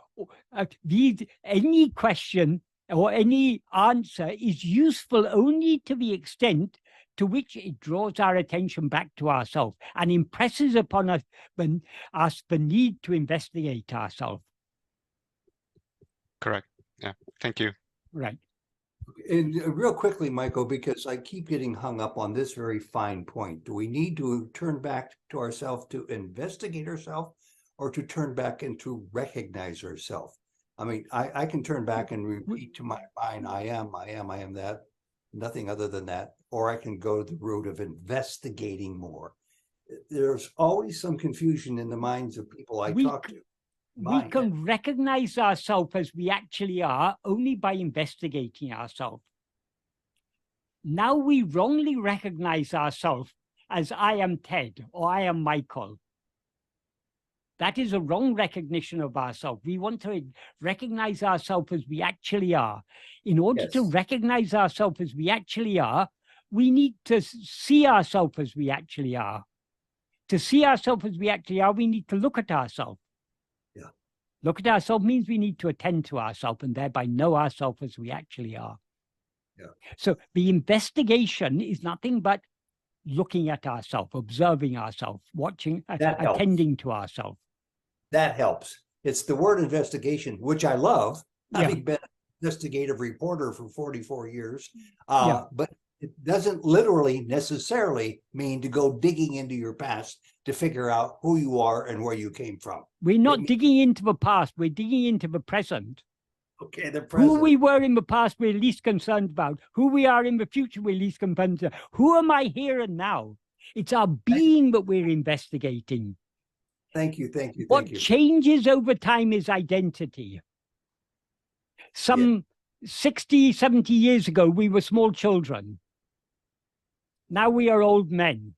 any question or any answer is useful only to the extent to which it draws our attention back to ourselves and impresses upon us the need to investigate ourselves. Correct. Yeah. Thank you. Right. And real quickly, Michael, because I keep getting hung up on this very fine point. Do we need to turn back to ourselves to investigate ourselves, or to turn back and to recognize ourselves? I mean, I can turn back and repeat to my mind, I am that, nothing other than that. Or I can go the route of investigating more. There's always some confusion in the minds of people I talk to. We can recognize ourselves as we actually are only by investigating ourselves. Now we wrongly recognize ourselves as I am Ted or I am Michael. That is a wrong recognition of ourselves. We want to recognize ourselves as we actually are. In order to recognize ourselves as we actually are, we need to see ourselves as we actually are. To see ourselves as we actually are, we need to look at ourselves. Yeah. Look at ourselves means we need to attend to ourselves and thereby know ourselves as we actually are. Yeah. So the investigation is nothing but looking at ourselves, observing ourselves, watching, That helps. attending to ourselves. That helps. It's the word investigation, which I love, Yeah. having been an investigative reporter for 44 years. Yeah. But it doesn't literally necessarily mean to go digging into your past to figure out who you are and where you came from. We're not digging into the past, we're digging into the present. Okay, the Who present. we were in the past, we're least concerned about. Who we are in the future, we're least concerned about. Who am I here and now? It's our being that we're investigating. Thank you, thank you, What thank you. changes over time is identity. Some 60, 70 years ago, we were small children. Now we are old men.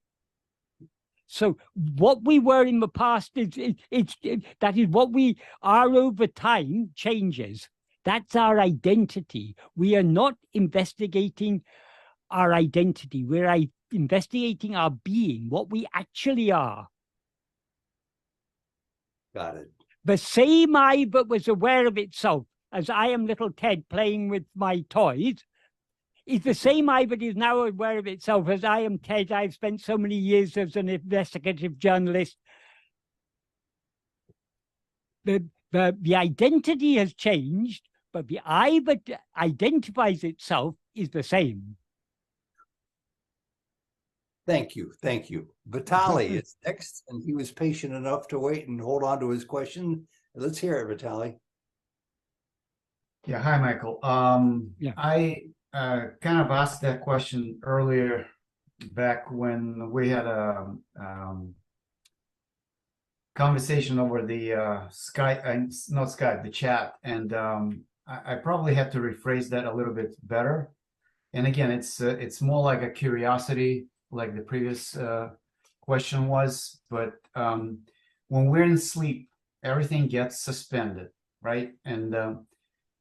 So what we were in the past, that is what we are over time changes. That's our identity. We are not investigating our identity. We're investigating our being, what we actually are. Got it. The same I that was aware of itself as I am little Ted playing with my toys is the same I that is now aware of itself as I am Ted. I've spent so many years as an investigative journalist. The identity has changed, but the I that identifies itself is the same. Thank you, thank you. Vitali is next, and he was patient enough to wait and hold on to his question. Let's hear it, Vitali. Yeah, hi, Michael. Yeah. I kind of asked that question earlier back when we had a conversation over the Skype, not Skype, the chat, and I probably had to rephrase that a little bit better. And again, it's more like a curiosity, like the previous question was. But when we're in sleep, everything gets suspended, right? And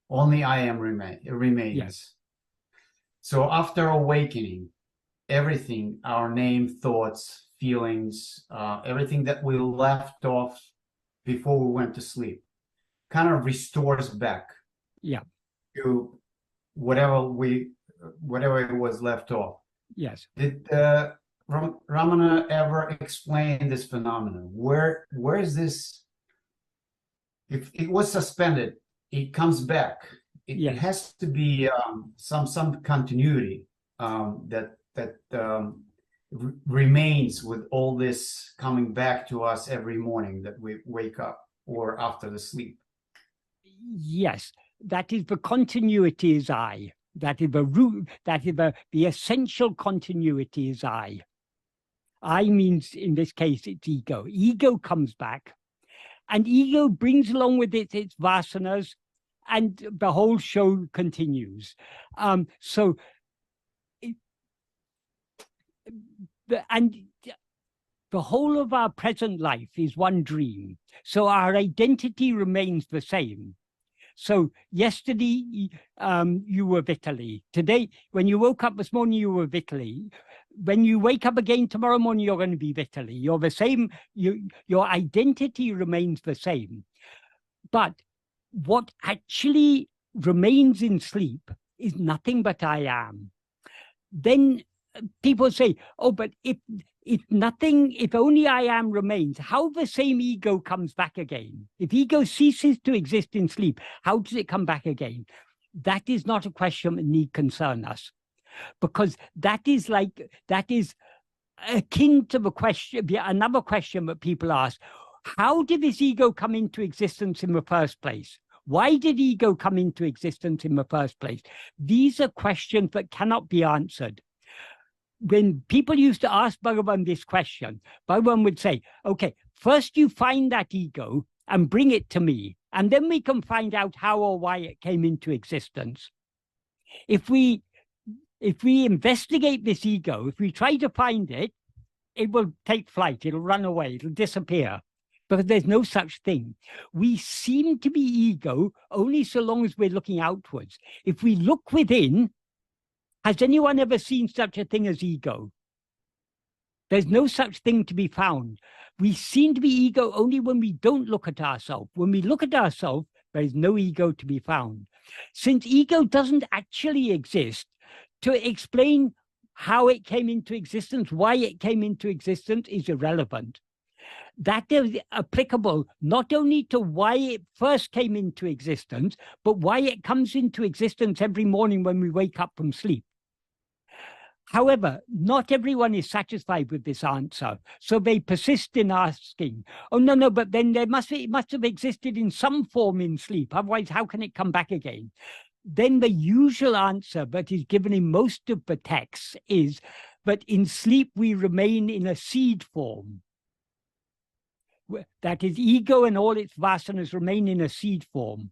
only I am remains. Yes. So after awakening, everything, our name, thoughts, feelings, everything that we left off before we went to sleep, kind of restores back. Yeah. To whatever it was left off. Yes. Did Ramana ever explain this phenomenon? Where is this? If it was suspended, it comes back. It has to be some continuity that remains with all this coming back to us every morning that we wake up or after the sleep. Yes, that is the continuity is I. That is the root. That is the essential continuity is I. I means in this case it's ego. Ego comes back, and ego brings along with it its vasanas, and the whole show continues. The whole of our present life is one dream. So our identity remains the same. So yesterday, you were Vitaly. Today, when you woke up this morning, you were Vitaly. When you wake up again tomorrow morning, you're going to be Vitaly. You're the same. Your identity remains the same. But what actually remains in sleep is nothing but I am. Then people say, oh, but if nothing, if only I am remains, how the same ego comes back again? If ego ceases to exist in sleep, how does it come back again? That is not a question that need concern us, because that is akin to the question, another question that people ask: how did this ego come into existence in the first place? Why did ego come into existence in the first place? These are questions that cannot be answered. When people used to ask Bhagavan this question, Bhagavan would say, okay, first you find that ego and bring it to me, and then we can find out how or why it came into existence. If we investigate this ego, if we try to find it, it will take flight, it'll run away, it'll disappear. But there's no such thing. We seem to be ego only so long as we're looking outwards. If we look within, has anyone ever seen such a thing as ego? There's no such thing to be found. We seem to be ego only when we don't look at ourselves. When we look at ourselves, there is no ego to be found. Since ego doesn't actually exist, to explain how it came into existence, why it came into existence is irrelevant. That is applicable not only to why it first came into existence, but why it comes into existence every morning when we wake up from sleep. However, not everyone is satisfied with this answer, so they persist in asking, oh, no, but then it must have existed in some form in sleep, otherwise how can it come back again? Then the usual answer that is given in most of the texts is that in sleep we remain in a seed form. That is, ego and all its vasanas remain in a seed form,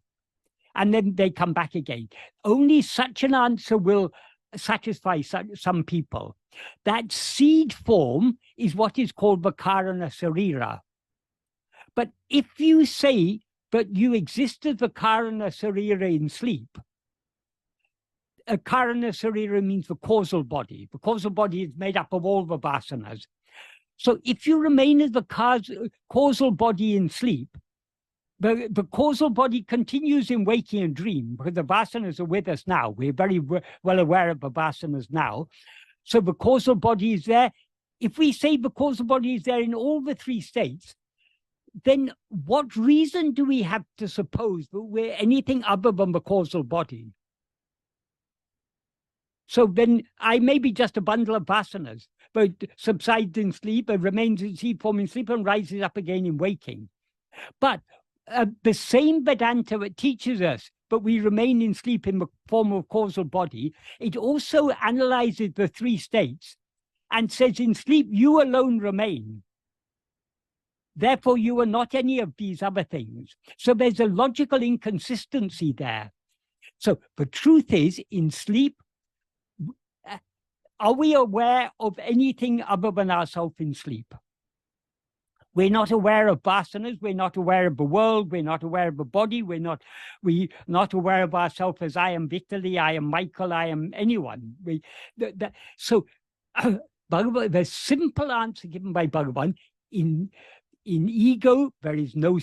and then they come back again. Only such an answer will satisfy some people. That seed form is what is called the karana sarira. But if you say that you exist as the karana sarira in sleep, a karana sarira means the causal body. The causal body is made up of all the vasanas. So if you remain as the causal body in sleep, the causal body continues in waking and dream, because the vasanas are with us now. We're very well aware of the vasanas now. So the causal body is there. If we say the causal body is there in all the three states, then what reason do we have to suppose that we're anything other than the causal body? So then I may be just a bundle of vasanas, but subsides in sleep and remains in seed form in sleep and rises up again in waking. But the same Vedanta that teaches us, but we remain in sleep in the form of causal body, it also analyzes the three states and says in sleep, you alone remain. Therefore, you are not any of these other things. So there's a logical inconsistency there. So the truth is, in sleep, are we aware of anything other than ourselves in sleep? We're not aware of vasanas, we're not aware of the world, we're not aware of the body, we're not aware of ourselves as I am Vitaly, I am Michael, I am anyone. So the simple answer given by Bhagavan, in ego, there is no,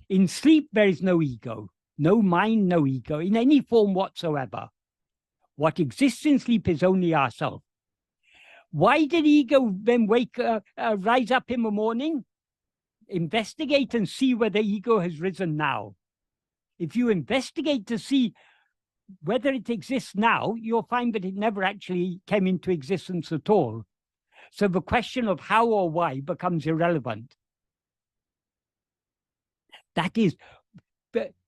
in sleep, there is no ego, no mind, no ego, in any form whatsoever. What exists in sleep is only ourself. Why did ego then rise up in the morning? Investigate and see whether ego has risen now. If you investigate to see whether it exists now, you'll find that it never actually came into existence at all. So the question of how or why becomes irrelevant. That is,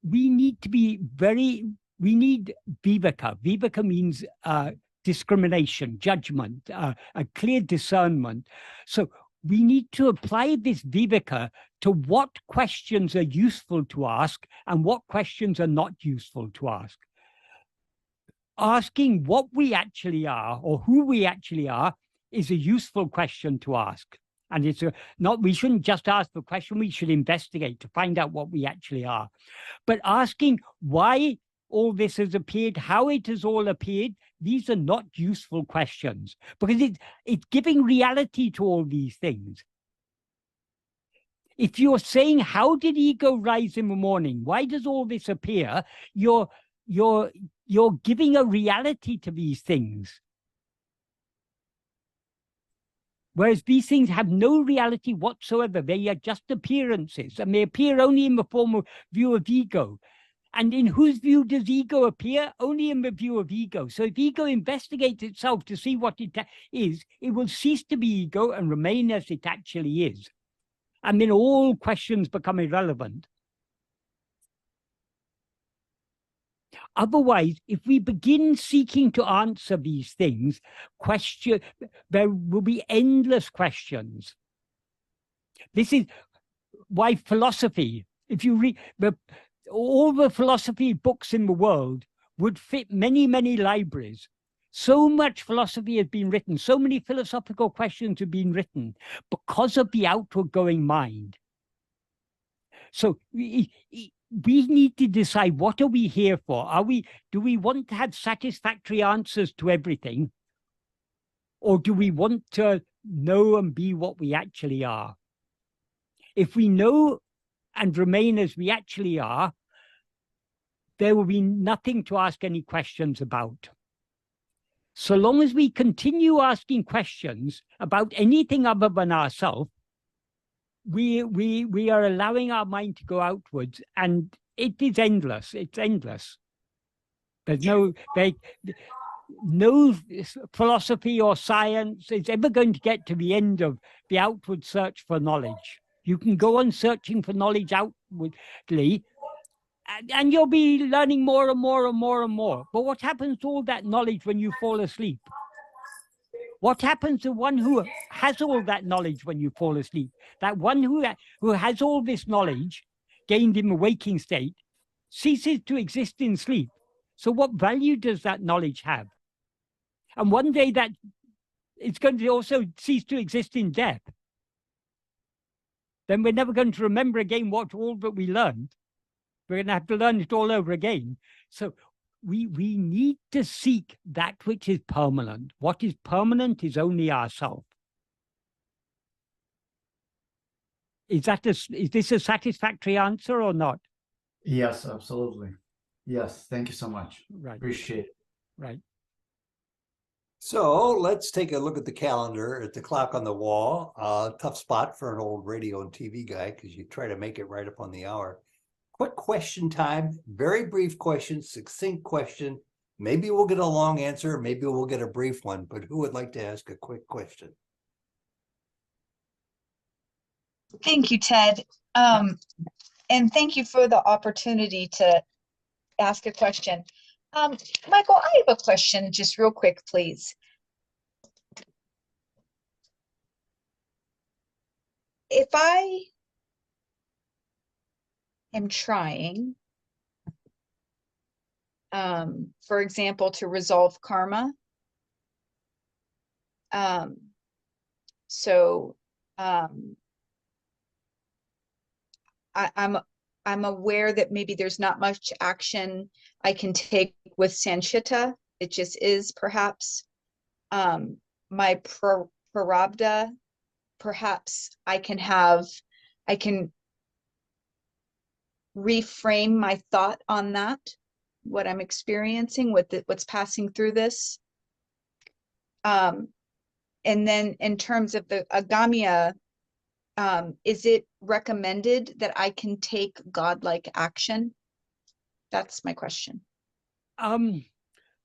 we need to be we need viveka. Viveka means discrimination, judgment, a clear discernment. So we need to apply this viveka to what questions are useful to ask and what questions are not useful to ask. Asking what we actually are or who we actually are is a useful question to ask. And it's we shouldn't just ask the question, we should investigate to find out what we actually are. But asking why all this has appeared, how it has all appeared, these are not useful questions, because it's giving reality to all these things. If you're saying, how did ego rise in the morning? Why does all this appear? You're giving a reality to these things. Whereas these things have no reality whatsoever. They are just appearances, and they appear only in the form of view of ego. And in whose view does ego appear? Only in the view of ego. So if ego investigates itself to see what it is, it will cease to be ego and remain as it actually is. And then all questions become irrelevant. Otherwise, if we begin seeking to answer these things, there will be endless questions. This is why philosophy, if you read all the philosophy books in the world, would fit many, many libraries. So much philosophy has been written, so many philosophical questions have been written because of the outward going mind. So we need to decide, what are we here for? Do we want to have satisfactory answers to everything? Or do we want to know and be what we actually are. If we know and remain as we actually are, there will be nothing to ask any questions about. So long as we continue asking questions about anything other than ourselves, we are allowing our mind to go outwards, and it is endless. It's endless. There's no philosophy or science is ever going to get to the end of the outward search for knowledge. You can go on searching for knowledge outwardly, and you'll be learning more and more and more and more. But what happens to all that knowledge when you fall asleep? What happens to one who has all that knowledge when you fall asleep? That one who has all this knowledge gained in the waking state ceases to exist in sleep. So what value does that knowledge have? And one day that it's going to also cease to exist in death. Then we're never going to remember again what all that we learned. We're going to have to learn it all over again. So we need to seek that which is permanent. What is permanent is only ourself. Is this a satisfactory answer or not? Yes, absolutely. Yes, thank you so much. Right. Appreciate it. Right. So let's take a look at the calendar, at the clock on the wall. Tough spot for an old radio and TV guy because you try to make it right up on the hour. Quick question time, very brief question, succinct question. Maybe we'll get a long answer, maybe we'll get a brief one, but who would like to ask a quick question? Thank you, Ted. And thank you for the opportunity to ask a question. Michael, I have a question just real quick, please. If I am trying, for example, to resolve karma, I'm aware that maybe there's not much action I can take with sanchita. It just is perhaps my prarabdha. Perhaps I can reframe my thought on that, what I'm experiencing, what's passing through this. And then in terms of the agamya, is it recommended that I can take godlike action? That's my question.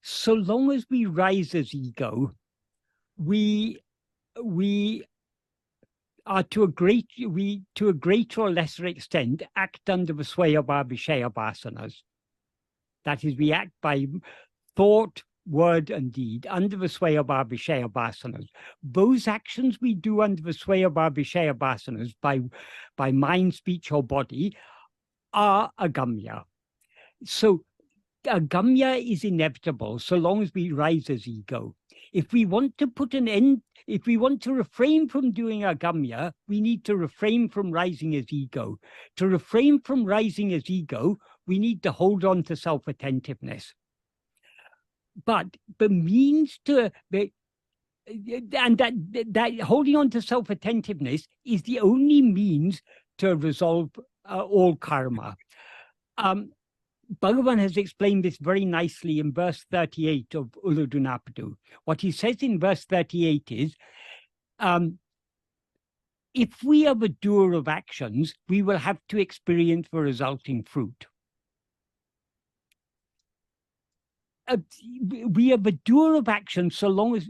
So long as we rise as ego, we are to a greater or lesser extent act under the sway of our Vishaya vasanas. That is, we act by thought, word, and deed under the sway of our Vishaya vasanas. Those actions we do under the sway of our Vishaya vasanas by mind, speech, or body are agamya. So agamya is inevitable so long as we rise as ego. If we want to put an end, if we want to refrain from doing agamya, we need to refrain from rising as ego. To refrain from rising as ego, we need to hold on to self-attentiveness. But the means to and that holding on to self-attentiveness is the only means to resolve all karma. Bhagavan has explained this very nicely in verse 38 of Uludunapadu. What he says in verse 38 is, if we are the doer of actions, we will have to experience the resulting fruit. We are the doer of actions so long as,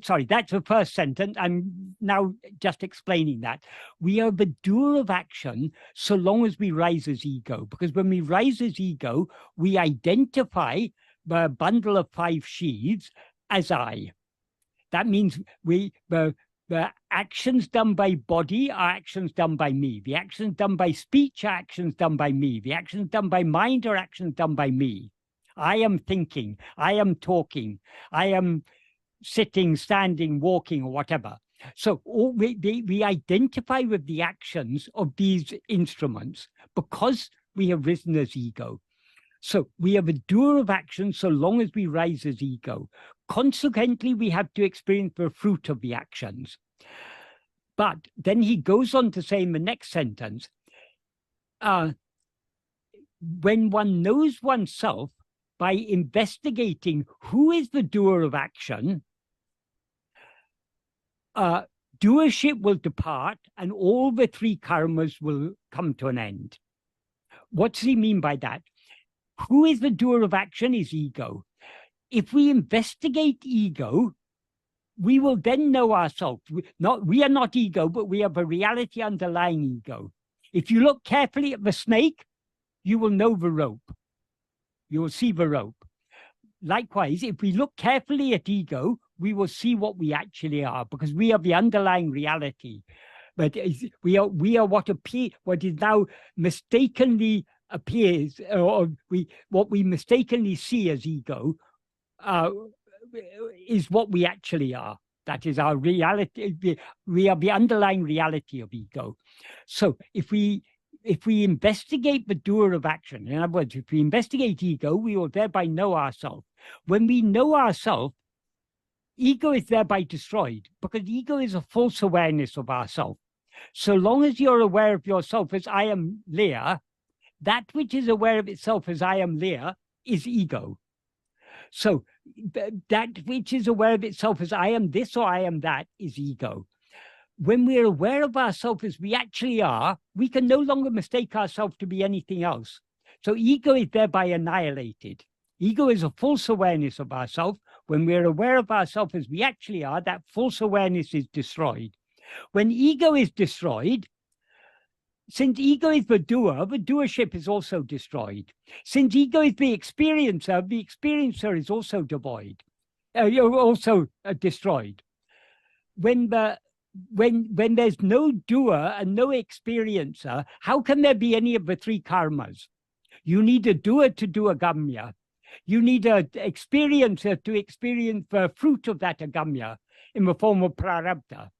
sorry, that's the first sentence. I'm now just explaining that. We are the doer of action so long as we rise as ego, because when we rise as ego, we identify the bundle of 5 sheaths as I. That means the actions done by body are actions done by me. The actions done by speech are actions done by me. The actions done by mind are actions done by me. I am thinking, I am talking, I am sitting, standing, walking, or whatever. So we identify with the actions of these instruments because we have risen as ego. So we are the doer of action so long as we rise as ego. Consequently, we have to experience the fruit of the actions. But then he goes on to say in the next sentence, when one knows oneself by investigating who is the doer of action, doership will depart and all the three karmas will come to an end. What does he mean by that? Who is the doer of action is ego. If we investigate ego, we will then know ourselves. We are not ego, but we have a reality underlying ego. If you look carefully at the snake, you will know the rope. You will see the rope. Likewise, if we look carefully at ego, we will see what we actually are, because we are the underlying reality. But we are what is now mistakenly appears, or what we mistakenly see as ego, is what we actually are. That is our reality. We are the underlying reality of ego. So if we investigate the doer of action, in other words, if we investigate ego, we will thereby know ourselves. When we know ourselves, ego is thereby destroyed, because ego is a false awareness of ourselves. So long as you're aware of yourself as I am Leah, that which is aware of itself as I am Leah is ego. So that which is aware of itself as I am this or I am that is ego. When we're aware of ourselves as we actually are, we can no longer mistake ourselves to be anything else. So ego is thereby annihilated. Ego is a false awareness of ourselves. When we're aware of ourselves as we actually are, that false awareness is destroyed. When ego is destroyed, since ego is the doer, the doership is also destroyed. Since ego is the experiencer is also devoid, also destroyed. When there's no doer and no experiencer, how can there be any of the three karmas? You need a doer to do agamya. You need an experiencer to experience the fruit of that agamya in the form of prarabdha.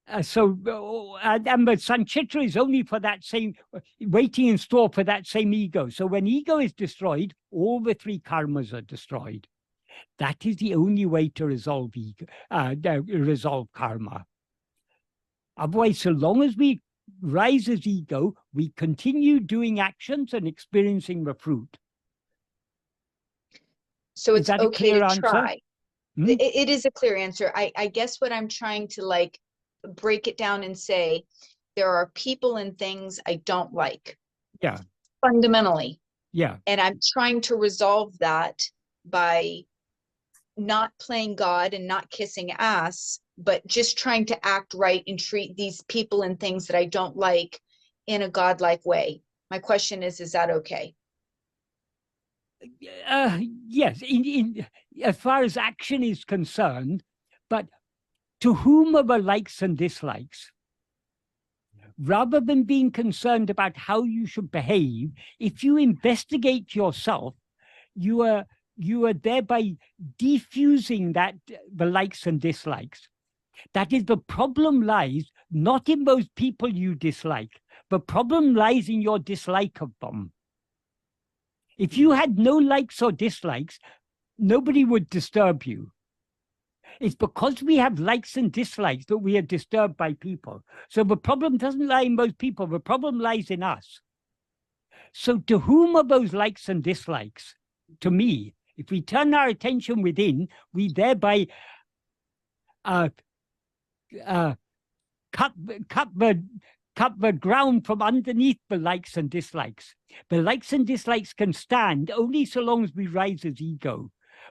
And the sanchitra is only for that same, waiting in store for that same ego. So when ego is destroyed, all the three karmas are destroyed. That is the only way to resolve karma. Otherwise, so long as we rise as ego, we continue doing actions and experiencing the fruit. So it's okay to answer? try. It is a clear answer. I guess what I'm trying to break it down and say, there are people and things I don't like. Yeah. Fundamentally. Yeah. And I'm trying to resolve that by not playing God and not kissing ass, but just trying to act right and treat these people and things that I don't like in a godlike way. My question is that okay? Yes, as far as action is concerned, but to whom are the likes and dislikes? Rather than being concerned about how you should behave, if you investigate yourself, you are thereby diffusing the likes and dislikes. That is, the problem lies not in those people you dislike. The problem lies in your dislike of them. If you had no likes or dislikes, nobody would disturb you. It's because we have likes and dislikes that we are disturbed by people. So the problem doesn't lie in those people. The problem lies in us. So to whom are those likes and dislikes? To me. If we turn our attention within, we thereby cut the ground from underneath the likes and dislikes. The likes and dislikes can stand only so long as we rise as ego.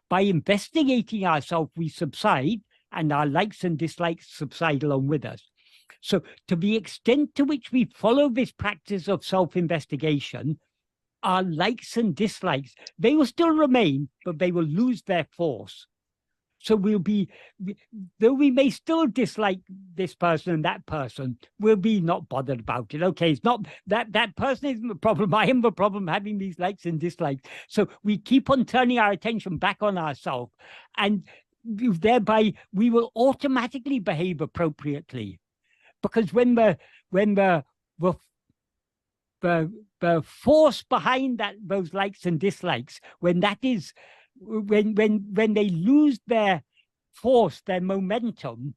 By investigating ourselves, we subside, and our likes and dislikes subside along with us. So to the extent to which we follow this practice of self-investigation, our likes and dislikes, they will still remain, but they will lose their force. So though we may still dislike this person and that person, we'll be not bothered about it. Okay, it's not that person isn't the problem. I am the problem having these likes and dislikes. So we keep on turning our attention back on ourselves, and thereby we will automatically behave appropriately. Because when the force behind those likes and dislikes, when they lose their force, their momentum,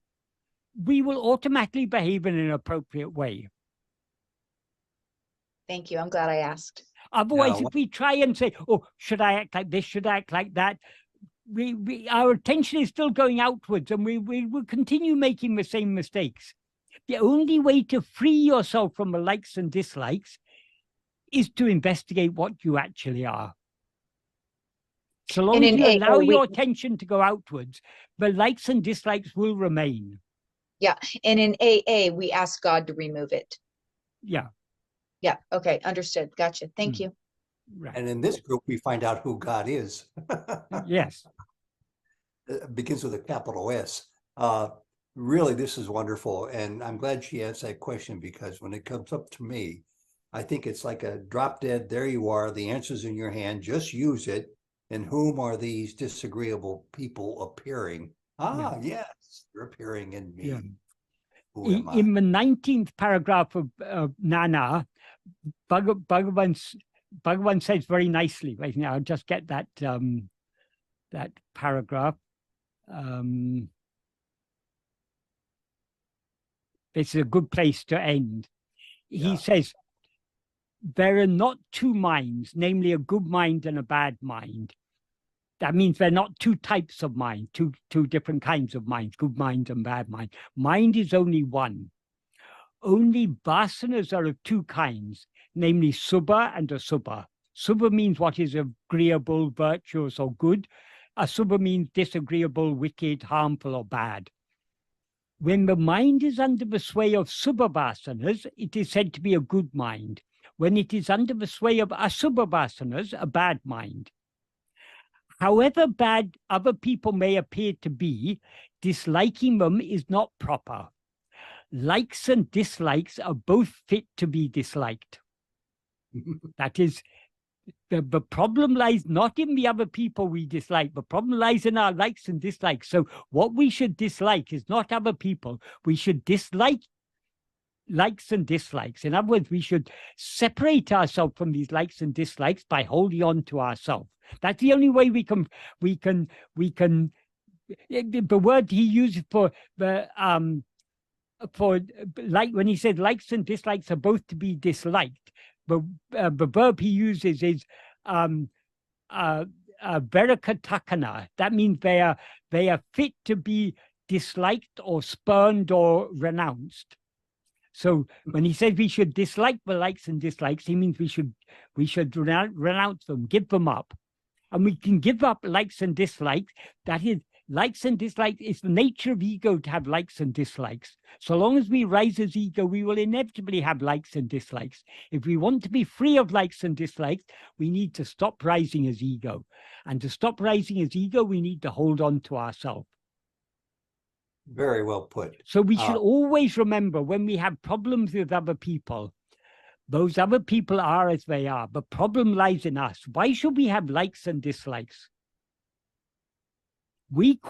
we will automatically behave in an appropriate way. Thank you. I'm glad I asked. Otherwise, Now, if we try and say, oh, should I act like this? Should I act like that? Our attention is still going outwards, and we will continue making the same mistakes. The only way to free yourself from the likes and dislikes is to investigate what you actually are. So long And as in you AA, allow we- your attention to go outwards, the likes and dislikes will remain. Yeah. And in AA, we ask God to remove it. Yeah. Yeah. Okay. Understood. Gotcha. Thank Mm. you. Right. and in this group, we find out who God is. Yes. It begins with a capital S. Really, this is wonderful. And I'm glad she asked that question, because when it comes up to me, I think it's like a drop dead. There you are. The answer's in your hand. Just use it. In whom are these disagreeable people appearing? Ah, yes, they're appearing in me. Yeah. Who am I? In the 19th paragraph of Nana, Bhagavan says very nicely, right now, I'll just get that that paragraph. This is a good place to end. He Yeah. says, there are not two minds, namely a good mind and a bad mind. That means there are not two types of mind, two different kinds of minds, good mind and bad mind. Mind is only one. Only vasanas are of two kinds, namely subha and asubha. Subha means what is agreeable, virtuous, or good. Asubha means disagreeable, wicked, harmful, or bad. When the mind is under the sway of subha vasanas, it is said to be a good mind. When it is under the sway of asubha vasanas, a bad mind. However bad other people may appear to be, disliking them is not proper. Likes and dislikes are both fit to be disliked. That is, the problem lies not in the other people we dislike. The problem lies in our likes and dislikes. So what we should dislike is not other people. We should dislike likes and dislikes. In other words, we should separate ourselves from these likes and dislikes by holding on to ourselves. That's the only way we can. The word he uses for like, when he said likes and dislikes are both to be disliked, but the verb he uses is verakatakana. That means they are fit to be disliked or spurned or renounced. So when he says we should dislike the likes and dislikes, he means we should renounce them, give them up. And we can give up likes and dislikes. That is, likes and dislikes, it's the nature of ego to have likes and dislikes. So long as we rise as ego, we will inevitably have likes and dislikes. If we want to be free of likes and dislikes, we need to stop rising as ego. And to stop rising as ego, we need to hold on to ourselves. Very well put. So we should always remember, when we have problems with other people, those other people are as they are. The problem lies in us. Why should we have likes and dislikes? We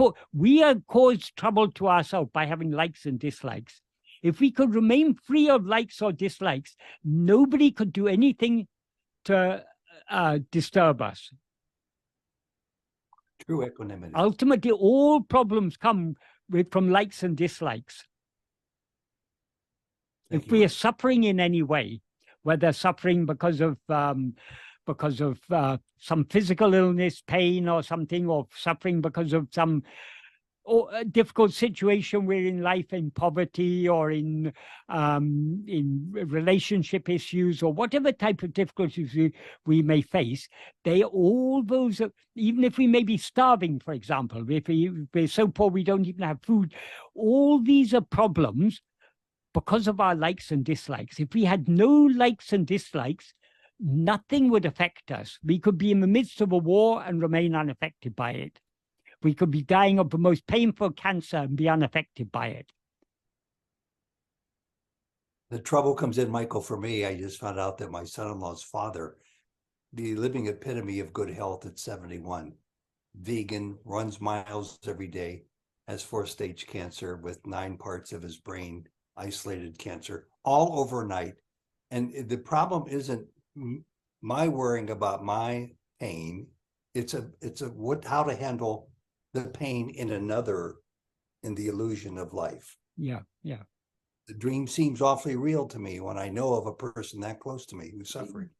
are caused trouble to ourselves by having likes and dislikes. If we could remain free of likes or dislikes, nobody could do anything to disturb us. True equanimity. Ultimately, all problems come from likes and dislikes. Thank If you, we are Mike. suffering in any way, whether suffering because of some physical illness, pain, or something, or suffering because of some difficult situation we're in life, in poverty, or in relationship issues, or whatever type of difficulties we may face, all those, even if we may be starving, for example, if we're so poor we don't even have food, all these are problems because of our likes and dislikes. If we had no likes and dislikes, nothing would affect us. We could be in the midst of a war and remain unaffected by it. We could be dying of the most painful cancer and be unaffected by it. The trouble comes in, Michael, for me. I just found out that my son-in-law's father, the living epitome of good health at 71, vegan, runs miles every day, has 4-stage cancer with 9 parts of his brain isolated cancer, all overnight. And the problem isn't my worrying about my pain. It's how to handle the pain in another, in the illusion of life. Yeah, yeah. The dream seems awfully real to me when I know of a person that close to me who's suffering.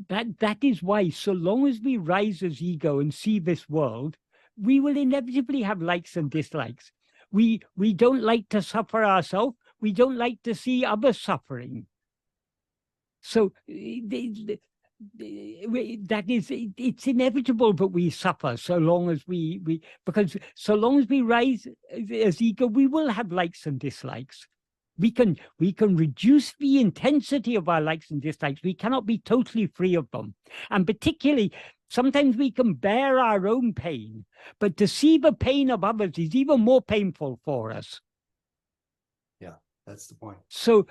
That is why, so long as we rise as ego and see this world, we will inevitably have likes and dislikes. We don't like to suffer ourselves. We don't like to see others suffering. So that is, it's inevitable that we suffer so long as because so long as we rise as ego, we will have likes and dislikes. We can reduce the intensity of our likes and dislikes. We cannot be totally free of them. And particularly, sometimes we can bear our own pain, but to see the pain of others is even more painful for us. Yeah, that's the point. So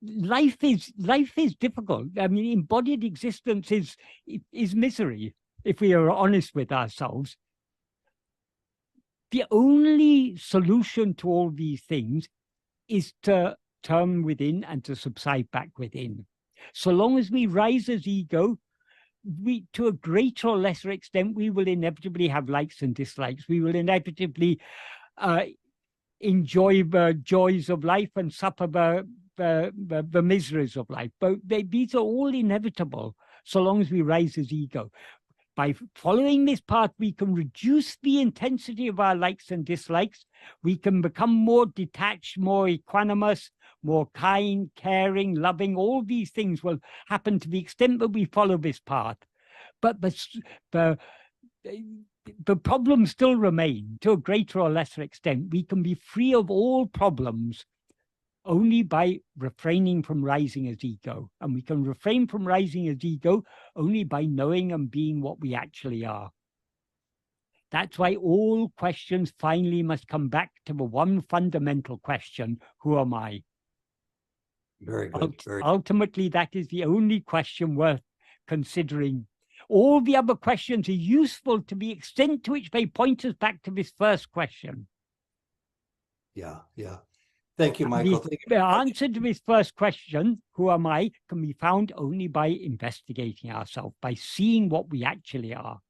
life is difficult. I mean, embodied existence is misery, if we are honest with ourselves. The only solution to all these things is to turn within and to subside back within. So long as we rise as ego, we, to a greater or lesser extent, we will inevitably have likes and dislikes. We will inevitably enjoy the joys of life and suffer the miseries of life. But these are all inevitable so long as we rise as ego. By following this path, we can reduce the intensity of our likes and dislikes. We can become more detached, more equanimous, more kind, caring, loving. All these things will happen to the extent that we follow this path. But the problems still remain to a greater or lesser extent. We can be free of all problems only by refraining from rising as ego. And we can refrain from rising as ego only by knowing and being what we actually are. That's why all questions finally must come back to the one fundamental question: who am I? Very good. Ultimately, that is the only question worth considering. All the other questions are useful to the extent to which they point us back to this first question. Yeah, yeah. Thank you, Michael. The answer to this first question, who am I, can be found only by investigating ourselves, by seeing what we actually are.